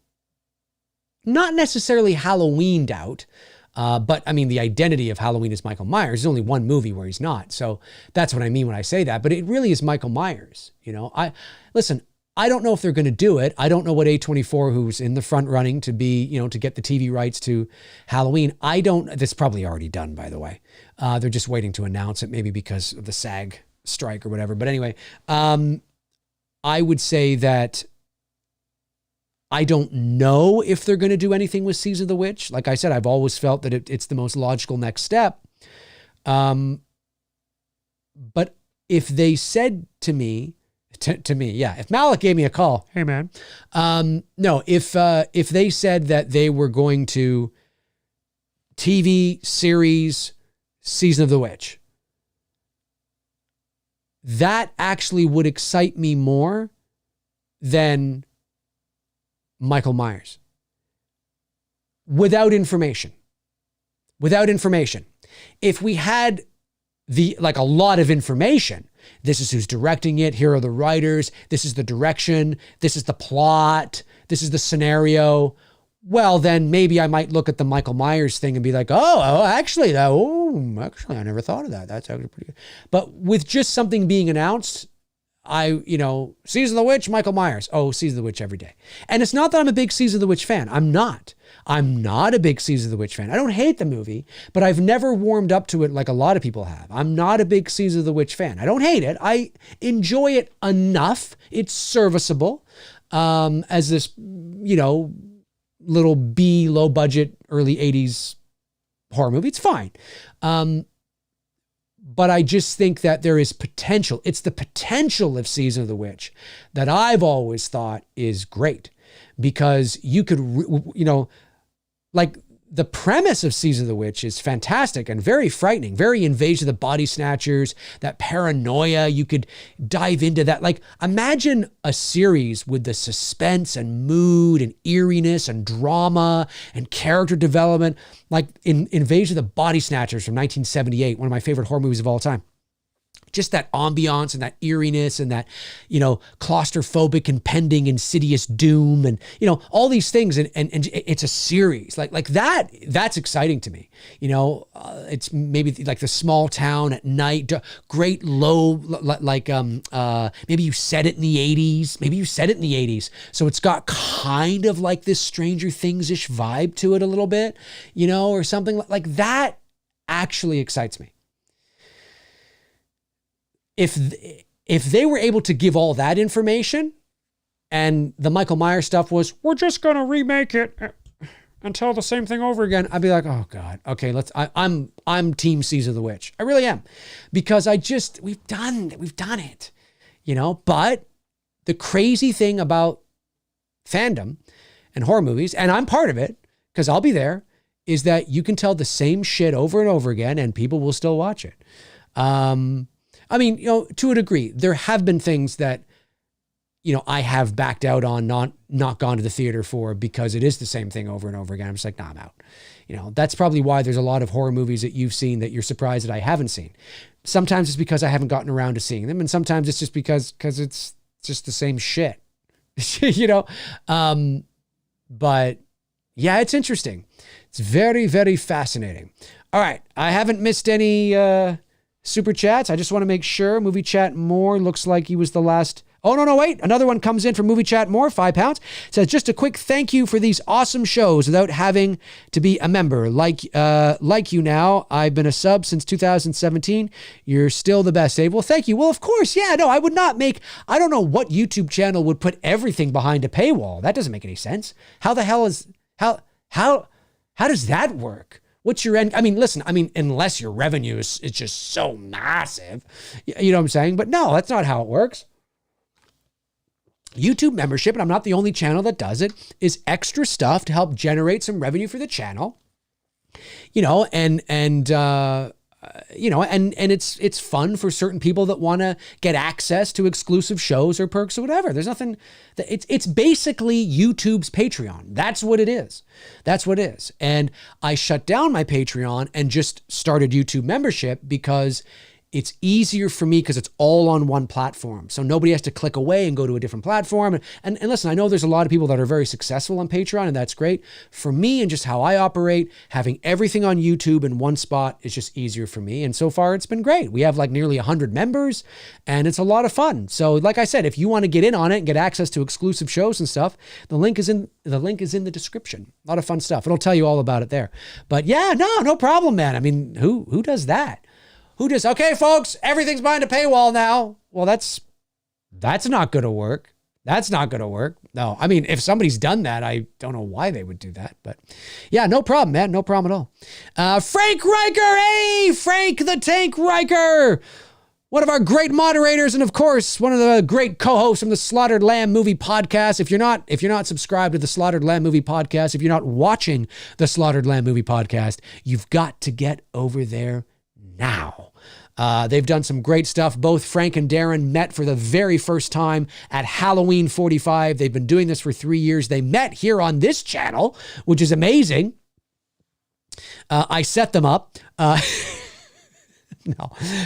not necessarily Halloweened out, but I mean, the identity of Halloween is Michael Myers. There's only one movie where he's not. So that's what I mean when I say that, but it really is Michael Myers. You know, I don't know if they're going to do it. I don't know what A24, who's in the front running to be, you know, to get the TV rights to Halloween. That's probably already done, by the way. They're just waiting to announce it, maybe because of the SAG strike or whatever. But anyway, I would say that I don't know if they're going to do anything with Season of the Witch. Like I said, I've always felt that it's the most logical next step. But if they said to me, yeah, if Malick gave me a call, hey man, no, if they said that they were going to TV series Season of the Witch, that actually would excite me more than Michael Myers. Without information. If we had a lot of information, this is who's directing it, here are the writers, this is the direction, this is the plot, this is the scenario, well, then maybe I might look at the Michael Myers thing and be like, actually, I never thought of that. That's actually pretty good. But with just something being announced, Season of the Witch, Michael Myers. Oh, Season of the Witch every day. And it's not that I'm a big Season of the Witch fan. I'm not a big Season of the Witch fan. I don't hate the movie, but I've never warmed up to it like a lot of people have. I'm not a big Season of the Witch fan. I don't hate it. I enjoy it enough. It's serviceable as this, little B, low budget, early 80s horror movie. It's fine. But I just think that there is potential. It's the potential of Season of the Witch that I've always thought is great, because you could, like the premise of Season of the Witch is fantastic and very frightening, very Invasion of the Body Snatchers, that paranoia. You could dive into that. Like, imagine a series with the suspense and mood and eeriness and drama and character development, like in Invasion of the Body Snatchers from 1978, one of my favorite horror movies of all time. Just that ambiance and that eeriness and that, claustrophobic, impending, insidious doom and, all these things. And it's a series like that. That's exciting to me. It's maybe like the small town at night, great low, maybe you set it in the 80s. So it's got kind of like this Stranger Things-ish vibe to it a little bit, or something like that actually excites me. If they were able to give all that information and the Michael Myers stuff was, we're just going to remake it and tell the same thing over again, I'd be like, oh God, okay, I'm team Season of the Witch. I really am, because we've done it, but the crazy thing about fandom and horror movies, and I'm part of it because I'll be there, is that you can tell the same shit over and over again and people will still watch it. To a degree, there have been things that, I have backed out on, not gone to the theater for, because it is the same thing over and over again. I'm just like, nah, I'm out. That's probably why there's a lot of horror movies that you've seen that you're surprised that I haven't seen. Sometimes it's because I haven't gotten around to seeing them. And sometimes it's just because it's just the same shit, but yeah, it's interesting. It's very, very fascinating. All right. I haven't missed any, super chats. I just want to make sure. Movie Chat More looks like he was the last. Oh, no, wait. Another one comes in from Movie Chat More, £5. Says, just a quick thank you for these awesome shows without having to be a member. Like you now. I've been a sub since 2017. You're still the best, Dave. Well, thank you. Well, of course. Yeah, no, I would not I don't know what YouTube channel would put everything behind a paywall. That doesn't make any sense. How the hell how does that work? What's your end? Listen, unless your revenue is just so massive, you know what I'm saying? But no, that's not how it works. YouTube membership, and I'm not the only channel that does it, is extra stuff to help generate some revenue for the channel, and it's fun for certain people that want to get access to exclusive shows or perks or whatever. There's nothing that it's basically YouTube's Patreon. That's what it is. And I shut down my Patreon and just started YouTube membership because it's easier for me because it's all on one platform. So nobody has to click away and go to a different platform. And listen, I know there's a lot of people that are very successful on Patreon, and that's great. For me and just how I operate, having everything on YouTube in one spot is just easier for me. And so far it's been great. We have like nearly 100 members and it's a lot of fun. So like I said, if you want to get in on it and get access to exclusive shows and stuff, the link is in the description. A lot of fun stuff. It'll tell you all about it there. But yeah, no problem, man. Who does that? Okay, folks, everything's behind a paywall now. Well, that's not going to work. That's not going to work. No, if somebody's done that, I don't know why they would do that. But yeah, no problem, man. No problem at all. Frank Riker. Hey, Frank the Tank Riker. One of our great moderators, and of course, one of the great co-hosts from the Slaughtered Lamb Movie Podcast. If you're not subscribed to the Slaughtered Lamb Movie Podcast, if you're not watching the Slaughtered Lamb Movie Podcast, you've got to get over there now. They've done some great stuff. Both Frank and Darren met for the very first time at Halloween 45. They've been doing this for 3 years. They met here on this channel, which is amazing. I set them up.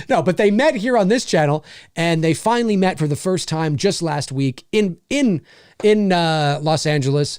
No, but they met here on this channel, and they finally met for the first time just last week in Los Angeles.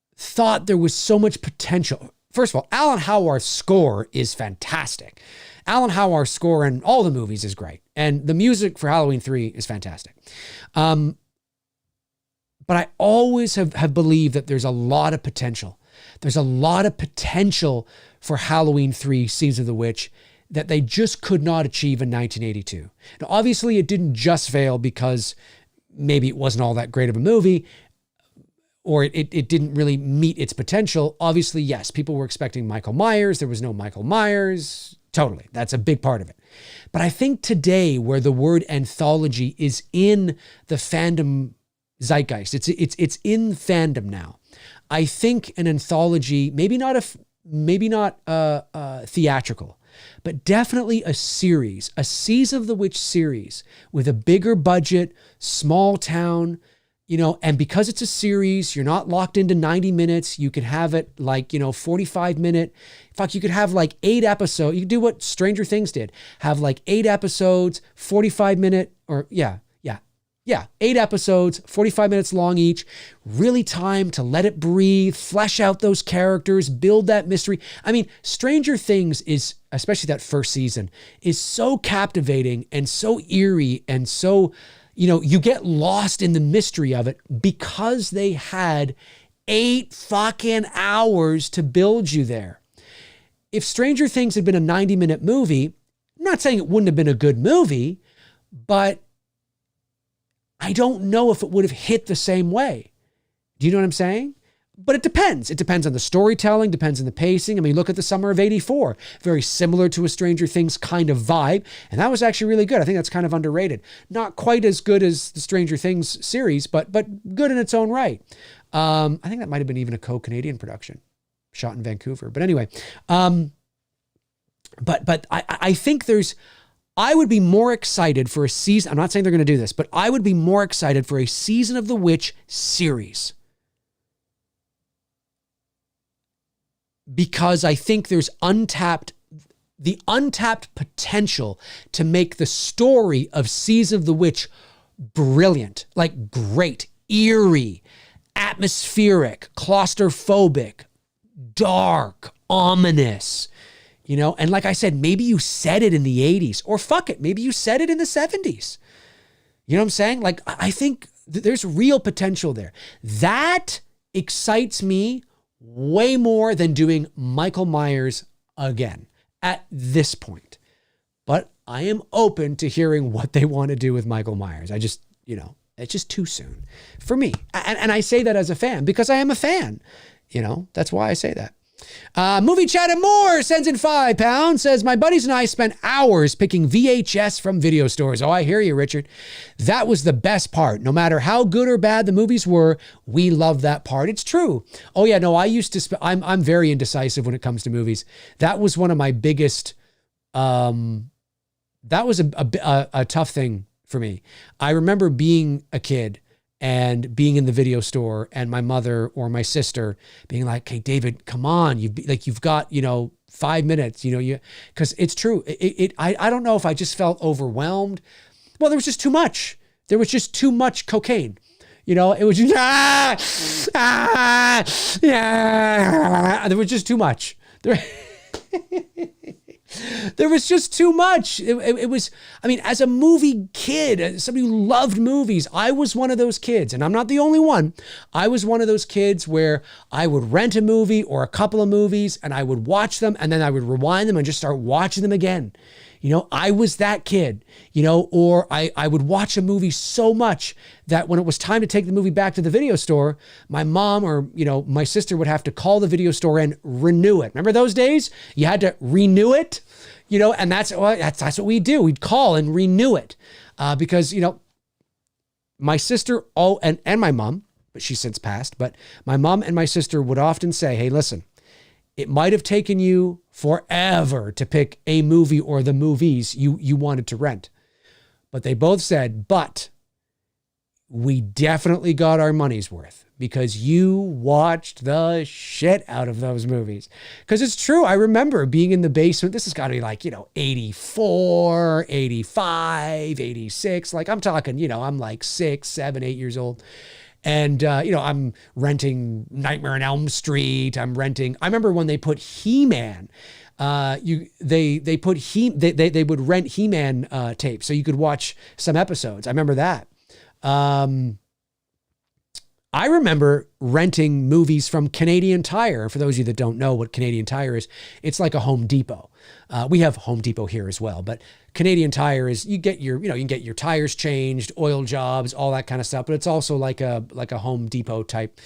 thought there was so much potential. First of all, Alan Howarth's score is fantastic. Alan Howarth's score in all the movies is great. And the music for Halloween 3 is fantastic. But I always have believed that there's a lot of potential. There's a lot of potential for Halloween 3 Season of the Witch that they just could not achieve in 1982. Now, obviously, it didn't just fail because maybe it wasn't all that great of a movie, or it didn't really meet its potential. Obviously, yes, people were expecting Michael Myers. There was no Michael Myers. Totally. That's a big part of it. But I think today, where the word anthology is in the fandom zeitgeist, it's in fandom now. I think an anthology, maybe not theatrical, but definitely a series, a Season of the Witch series with a bigger budget, small town, and because it's a series, you're not locked into 90 minutes. You can have it 45 minute. Fuck, you could have 8 episodes. You could do what Stranger Things did. Have 8 episodes, 45 minute, or 8 episodes, 45 minutes long each. Really time to let it breathe, flesh out those characters, build that mystery. I mean, Stranger Things is, especially that first season, is so captivating and so eerie and so, you get lost in the mystery of it because they had 8 fucking hours to build you there. If Stranger Things had been a 90-minute movie, I'm not saying it wouldn't have been a good movie, but I don't know if it would have hit the same way. Do you know what I'm saying? But it depends. It depends on the storytelling, depends on the pacing. I mean, look at the summer of '84. Very similar to a Stranger Things kind of vibe. And that was actually really good. I think that's kind of underrated. Not quite as good as the Stranger Things series, but good in its own right. I think that might have been even a co-Canadian production shot in Vancouver. But anyway, but I think I would be more excited for a season. I'm not saying they're going to do this, but I would be more excited for a Season of the Witch series. Because I think there's the untapped potential to make the story of Season of the Witch brilliant, great, eerie, atmospheric, claustrophobic, dark, ominous. And like I said, maybe you said it in the 80s, or fuck it, maybe you said it in the 70s. You know what I'm saying? I think there's real potential there. That excites me way more than doing Michael Myers again at this point. But I am open to hearing what they want to do with Michael Myers. I just, it's just too soon for me. And I say that as a fan because I am a fan. That's why I say that. Movie Chat and More sends in £5, says, my buddies and I spent hours picking VHS from video stores. Oh, I hear you, Richard. That was the best part. No matter how good or bad the movies were, we loved that part. It's true. Oh yeah, no, I used to, I'm very indecisive when it comes to movies. That was one of my biggest, that was a tough thing for me. I remember being a kid and being in the video store and my mother or my sister being like, hey, David, come on. You've got, 5 minutes, because it's true. I don't know if I just felt overwhelmed. Well, there was just too much. There was just too much cocaine. It was just, there was just too much. There was just too much. It was, as a movie kid, as somebody who loved movies, I was one of those kids, and I'm not the only one. I was one of those kids where I would rent a movie or a couple of movies and I would watch them and then I would rewind them and just start watching them again. I was that kid, or I would watch a movie so much that when it was time to take the movie back to the video store, my mom or, my sister would have to call the video store and renew it. Remember those days? You had to renew it, and that's what we do. We'd call and renew it because, my sister, and my mom, but she's since passed, but my mom and my sister would often say, hey, listen, it might have taken you forever to pick a movie or the movies you wanted to rent. But they both said, but we definitely got our money's worth because you watched the shit out of those movies. Because it's true. I remember being in the basement. This has got to be 84, 85, 86. I'm talking, I'm 6, 7, 8 years old. And, I'm renting Nightmare on Elm Street. I remember when they put He-Man, they would rent He-Man tapes so you could watch some episodes. I remember that. I remember renting movies from Canadian Tire. For those of you that don't know what Canadian Tire is, it's like a Home Depot. We have Home Depot here as well, but Canadian Tire is you can get your tires changed, oil jobs, all that kind of stuff. But it's also like a Home Depot type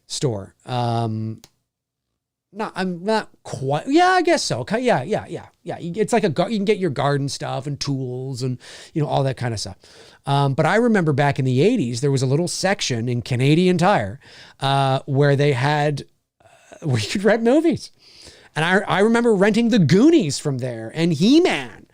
store. I'm not quite. Yeah, I guess so. Okay, yeah. It's like you can get your garden stuff and tools and all that kind of stuff. But I remember back in the 80s, there was a little section in Canadian Tire where they had where you could rent movies, and I remember renting The Goonies from there and He-Man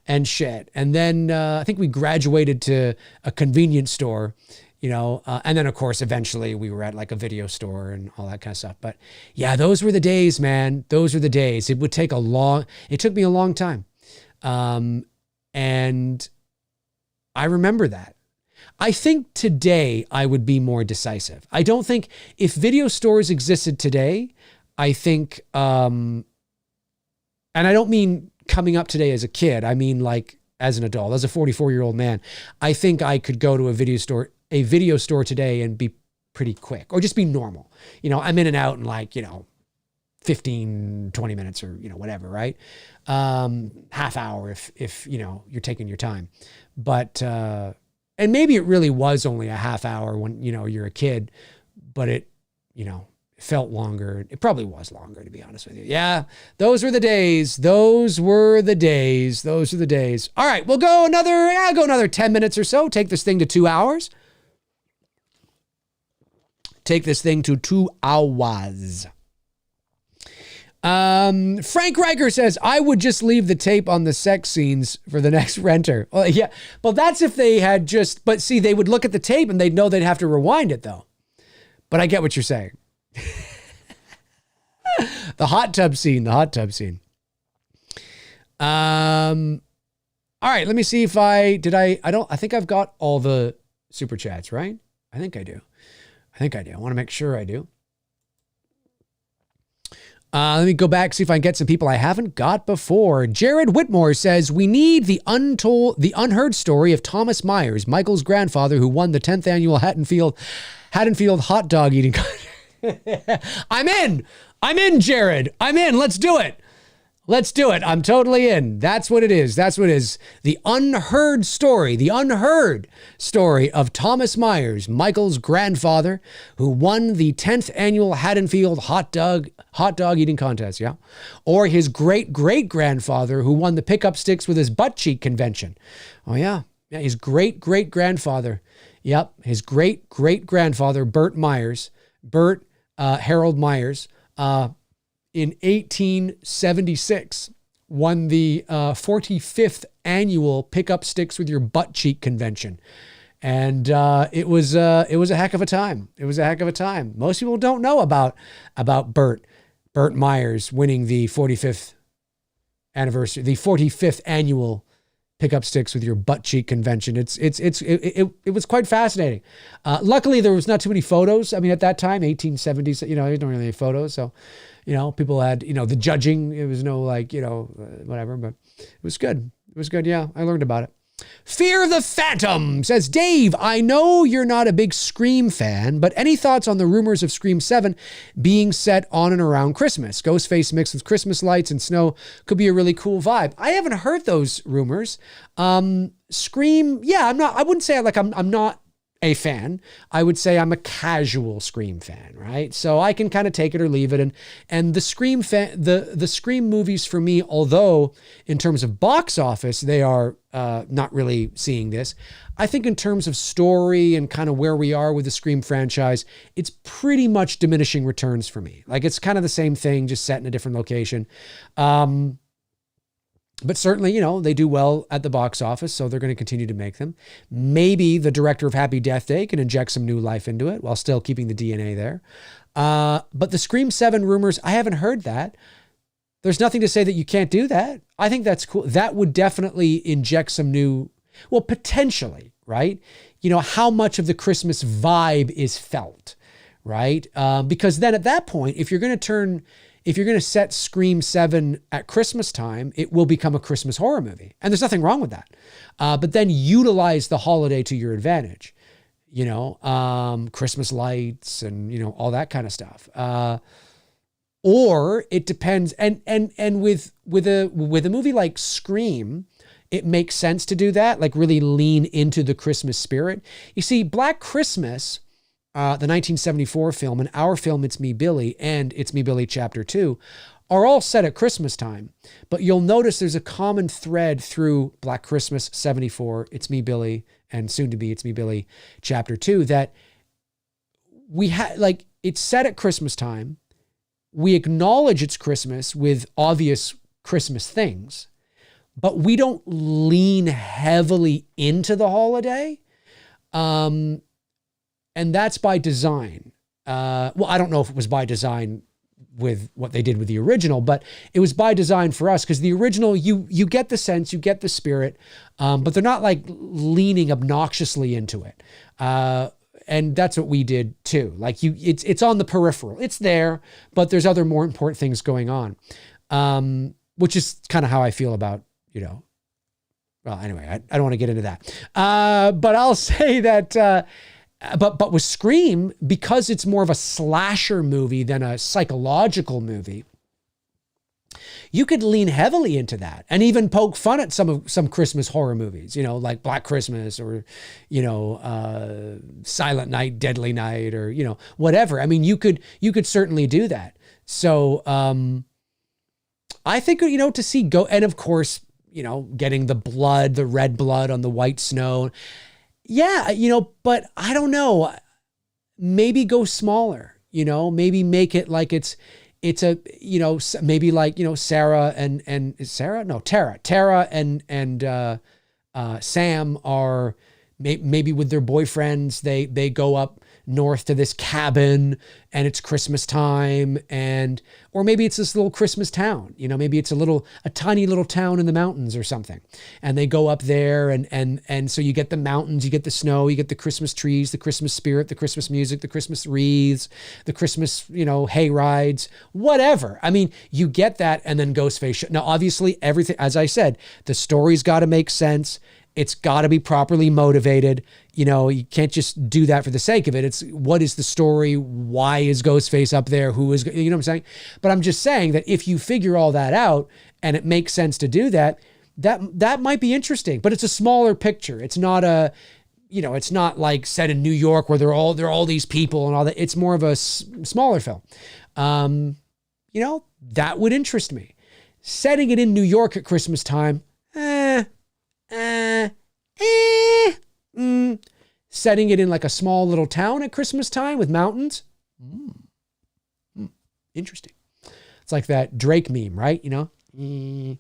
and shit. And then I think we graduated to a convenience store. And then of course, eventually we were at like a video store and all that kind of stuff. But yeah, those were the days, man. Those were the days. It took me a long time. And I remember that. I think today I would be more decisive. I don't think if video stores existed today, I think, and I don't mean coming up today as a kid. I mean, like as an adult, as a 44-year-old man, I think I could go to a video store today and be pretty quick or just be normal. I'm in and out in like, 15, 20 minutes or, whatever, right? Half hour if you're taking your time. But, and maybe it really was only a half hour when, you're a kid, but it felt longer. It probably was longer, to be honest with you. Yeah, those were the days. Those were the days. All right, we'll go another 10 minutes or so. Take this thing to 2 hours. Take this thing to 2 hours. Frank Riker says, I would just leave the tape on the sex scenes for the next renter. Well, yeah. Well, that's if they had but see, they would look at the tape and they'd know they'd have to rewind it though. But I get what you're saying. The hot tub scene. All right, let me see if I think I've got all the super chats, right? I think I do. I want to make sure I do. Let me go back, see if I can get some people I haven't got before. Jared Whitmore says, we need the unheard story of Thomas Myers, Michael's grandfather, who won the 10th annual Haddonfield hot dog eating contest. I'm in, Jared. I'm in. Let's do it. I'm totally in. That's what it is. The unheard story of Thomas Myers, Michael's grandfather, who won the 10th annual Haddonfield hot dog eating contest. Yeah. Or his great-great-grandfather, who won the pickup sticks with his butt cheek convention. Oh yeah. Yeah. His great-great-grandfather. Yep. His great-great-grandfather, Burt Harold Myers, in 1876, won the 45th annual Pick Up Sticks with Your Butt Cheek convention. And it was a heck of a time. Most people don't know about Burt Myers winning the 45th annual Pick Up Sticks with Your Butt Cheek convention. It was quite fascinating. Luckily, there was not too many photos. I mean, at that time, 1870s, there don't really any photos. So, people had, the judging. It was no whatever, but it was good. Yeah, I learned about it. Fear the Phantom says, Dave, I know you're not a big Scream fan, but any thoughts on the rumors of Scream 7 being set on and around Christmas? Ghostface mixed with Christmas lights and snow could be a really cool vibe. I haven't heard those rumors. Scream, yeah, I wouldn't say I'm not a fan. I would say I'm a casual Scream fan, right? So I can kind of take it or leave it. And the Scream the Scream movies for me, although in terms of box office, they are not really seeing this. I think in terms of story and kind of where we are with the Scream franchise, it's pretty much diminishing returns for me. Like it's kind of the same thing, just set in a different location. But certainly, they do well at the box office, so they're going to continue to make them. Maybe the director of Happy Death Day can inject some new life into it while still keeping the DNA there. But the Scream 7 rumors, I haven't heard that. There's nothing to say that you can't do that. I think that's cool. That would definitely inject some new, well, potentially, right? how much of the Christmas vibe is felt, right? Because then at that point, if you're going to set Scream 7 at Christmas time, it will become a Christmas horror movie. And there's nothing wrong with that. But then utilize the holiday to your advantage, Christmas lights and, all that kind of stuff. Or it depends. And with a movie like Scream, it makes sense to do that, like really lean into the Christmas spirit. You see, Black Christmas, the 1974 film, and our film, It's Me, Billy, and It's Me, Billy Chapter 2, are all set at Christmas time. But you'll notice there's a common thread through Black Christmas 74, It's Me, Billy, and soon to be It's Me, Billy Chapter 2, that it's set at Christmas time. We acknowledge it's Christmas with obvious Christmas things, but we don't lean heavily into the holiday. And that's by design. I don't know if it was by design with what they did with the original, but it was by design for us, because the original, you get the sense, you get the spirit, but they're not like leaning obnoxiously into it. And that's what we did too. Like it's on the peripheral. It's there, but there's other more important things going on, which is kind of how I feel about, well, anyway, I don't want to get into that. But I'll say that, but with Scream, because it's more of a slasher movie than a psychological movie, you could lean heavily into that and even poke fun at some Christmas horror movies, like Black Christmas or, Silent Night, Deadly Night, or, whatever. I mean, you could certainly do that. So, I think, to see and of course, getting the red blood on the white snow. Yeah. But I don't know, maybe go smaller, maybe make it like it's a, maybe like, Tara and Sam are maybe with their boyfriends, they go up north to this cabin and it's Christmas time, or maybe it's this little Christmas town, maybe it's a tiny little town in the mountains or something. And they go up there and so you get the mountains, you get the snow, you get the Christmas trees, the Christmas spirit, the Christmas music, the Christmas wreaths, the Christmas, hay rides, whatever. I mean, you get that, and then Ghostface. Now, obviously everything, as I said, the story's got to make sense. It's got to be properly motivated. You can't just do that for the sake of it. It's what is the story? Why is Ghostface up there? Who is, what I'm saying? But I'm just saying that if you figure all that out and it makes sense to do that, that might be interesting, but it's a smaller picture. It's not it's not like set in New York where they're all these people and all that. It's more of a smaller film. That would interest me. Setting it in New York at Christmas time, setting it in like a small little town at Christmas time with mountains. Interesting. It's like that Drake meme, right? Maybe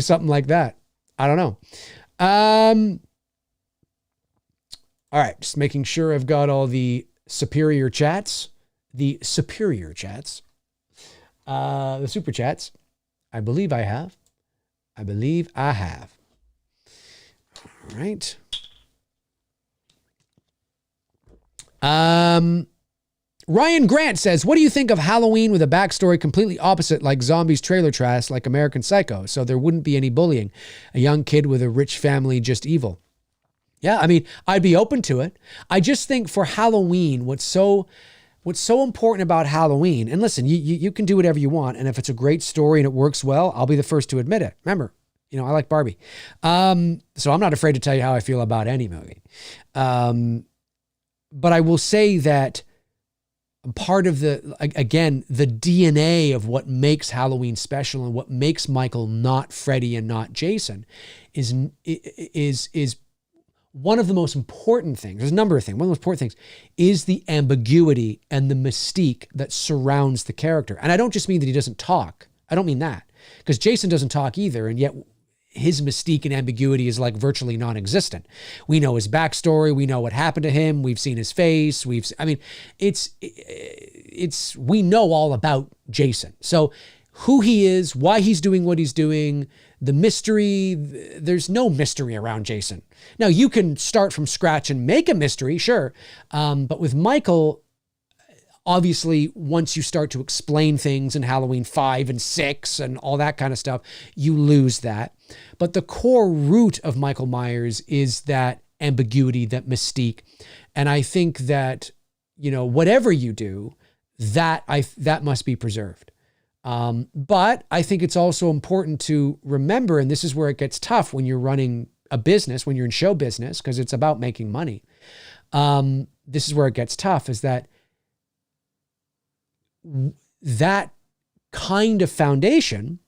something like that. I don't know. All right. Just making sure I've got all the superior chats, the super chats. I believe I have. All right. Ryan Grant says, what do you think of Halloween with a backstory completely opposite, like Zombies trailer trash, like American Psycho, so there wouldn't be any bullying? A young kid with a rich family, just evil. Yeah, I mean, I'd be open to it. I just think for Halloween, what's so important about Halloween, and listen, you can do whatever you want, and if it's a great story and it works well, I'll be the first to admit it. Remember, I like Barbie. So I'm not afraid to tell you how I feel about any movie. But I will say that part of the DNA of what makes Halloween special and what makes Michael not Freddy and not Jason is one of the most important things. There's a number of things. One of the most important things is the ambiguity and the mystique that surrounds the character. And I don't just mean that he doesn't talk. I don't mean that, because Jason doesn't talk either. And yet his mystique and ambiguity is like virtually non-existent. We know his backstory. We know what happened to him. We've seen his face. We know all about Jason. So who he is, why he's doing what he's doing, the mystery. There's no mystery around Jason. Now, you can start from scratch and make a mystery, sure. But with Michael, obviously, once you start to explain things in Halloween 5 and 6 and all that kind of stuff, you lose that. But the core root of Michael Myers is that ambiguity, that mystique. And I think that, whatever you do, that must be preserved. But I think it's also important to remember, and this is where it gets tough when you're running a business, when you're in show business, because it's about making money. This is where it gets tough, is that kind of foundation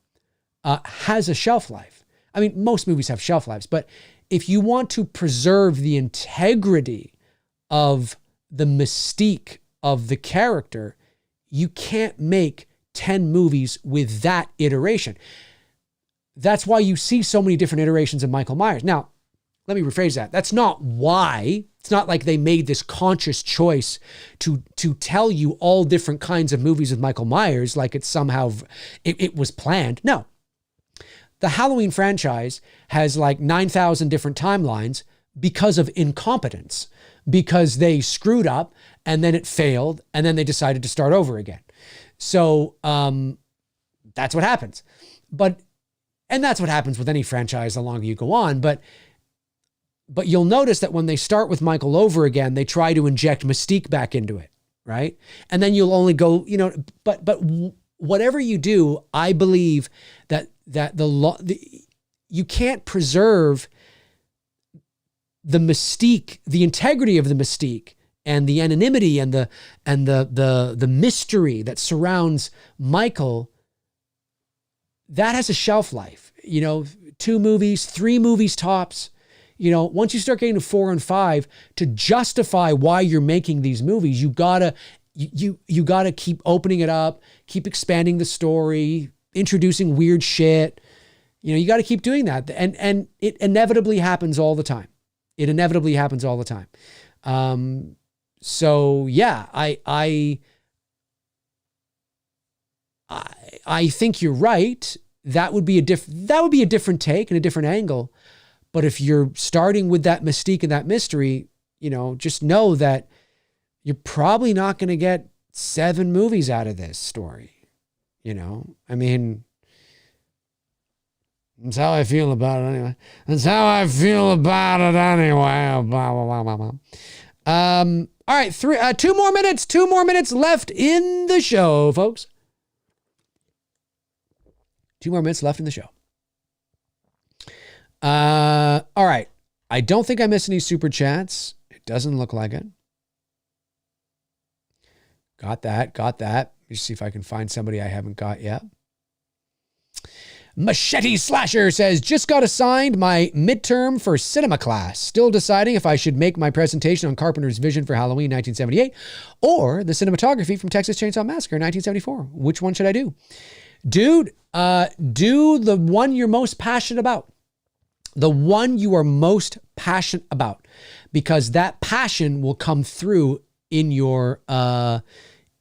has a shelf life. I mean, most movies have shelf lives, but if you want to preserve the integrity of the mystique of the character, you can't make 10 movies with that iteration. That's why you see so many different iterations of Michael Myers. Now, let me rephrase that. That's not why. It's not like they made this conscious choice to tell you all different kinds of movies with Michael Myers, like it's somehow, it was planned. No. The Halloween franchise has like 9,000 different timelines because of incompetence, because they screwed up and then it failed and then they decided to start over again. So that's what happens. And that's what happens with any franchise the longer you go on. But you'll notice that when they start with Michael over again, they try to inject mystique back into it, right? And then you'll only go, but whatever you do, I believe that you can't preserve the mystique, the integrity of the mystique, and the anonymity and the mystery that surrounds Michael. That has a shelf life. 2 movies, 3 movies tops. Once you start getting to 4 and 5, to justify why you're making these movies, you gotta keep opening it up, keep expanding the story, introducing weird shit. You got to keep doing that, and it inevitably happens all the time. So yeah, I think you're right. That would be a different take and a different angle. But if you're starting with that mystique and that mystery, just know that you're probably not going to get 7 movies out of this story. I mean, that's how I feel about it anyway. All right, 2 more minutes. 2 more minutes left in the show, folks. 2 more minutes left in the show. All right. I don't think I missed any super chats. It doesn't look like it. Got that. Let me see if I can find somebody I haven't got yet. Machete Slasher says, just got assigned my midterm for cinema class. Still deciding if I should make my presentation on Carpenter's vision for Halloween 1978 or the cinematography from Texas Chainsaw Massacre 1974. Which one should I do? Dude, do the one you're most passionate about. The one you are most passionate about, because that passion will come through in your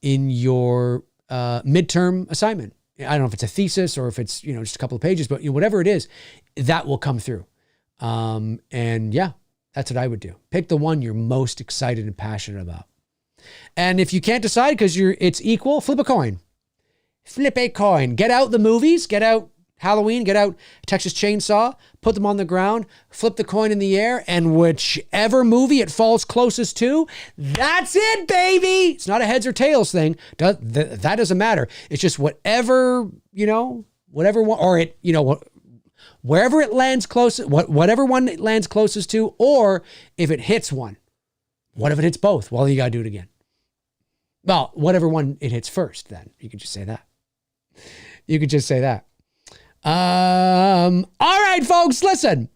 midterm assignment. I don't know if it's a thesis or if it's, just a couple of pages, but whatever it is, that will come through. And yeah, that's what I would do. Pick the one you're most excited and passionate about. And if you can't decide because it's equal, flip a coin. Flip a coin. Get out the movies, get out Halloween, get out Texas Chainsaw, put them on the ground, flip the coin in the air, and whichever movie it falls closest to, that's it, baby. It's not a heads or tails thing. That doesn't matter. It's just whatever one, or it, wherever it lands closest, whatever one it lands closest to, or if it hits one. What if it hits both? Well, you got to do it again. Well, whatever one it hits first, then you could just say that. All right, folks, listen.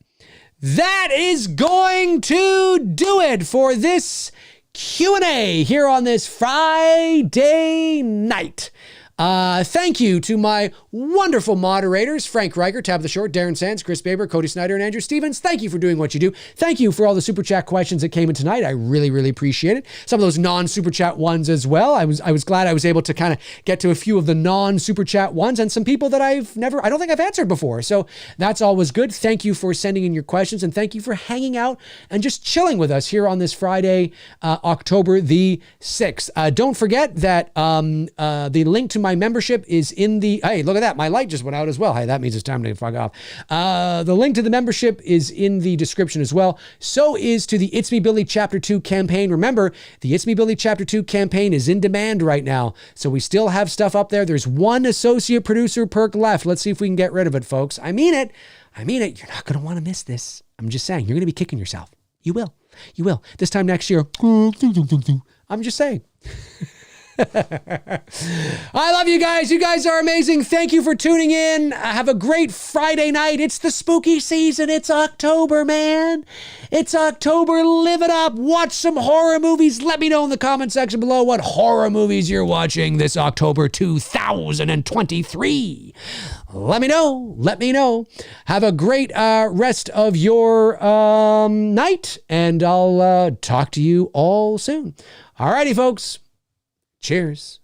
That is going to do it for this Q&A here on this Friday night. Thank you to my wonderful moderators, Frank Riker, Tab the Short, Darren Sands, Chris Baber, Cody Snyder, and Andrew Stevens. Thank you for doing what you do. Thank you for all the super chat questions that came in tonight. I really, really appreciate it. Some of those non-super chat ones as well. I was glad I was able to kind of get to a few of the non-super chat ones and some people that I don't think I've answered before. So that's always good. Thank you for sending in your questions, and thank you for hanging out and just chilling with us here on this Friday, October the 6th. Don't forget that the link to my membership is in the... Hey, look at that. My light just went out as well. Hey, that means it's time to fuck off. The link to the membership is in the description as well. So is to the It's Me Billy Chapter 2 campaign. Remember, the It's Me Billy Chapter 2 campaign is in demand right now. So we still have stuff up there. There's one associate producer perk left. Let's see if we can get rid of it, folks. I mean it. You're not going to want to miss this. I'm just saying. You're going to be kicking yourself. You will. You will. This time next year. I'm just saying. I love you guys. You guys are amazing. Thank you for tuning in. Have a great Friday night. It's the spooky season. It's October, man. It's October. Live it up. Watch some horror movies. Let me know in the comment section below what horror movies you're watching this October 2023. Let me know. Let me know. Have a great rest of your night, and I'll talk to you all soon. Alrighty, folks. Cheers.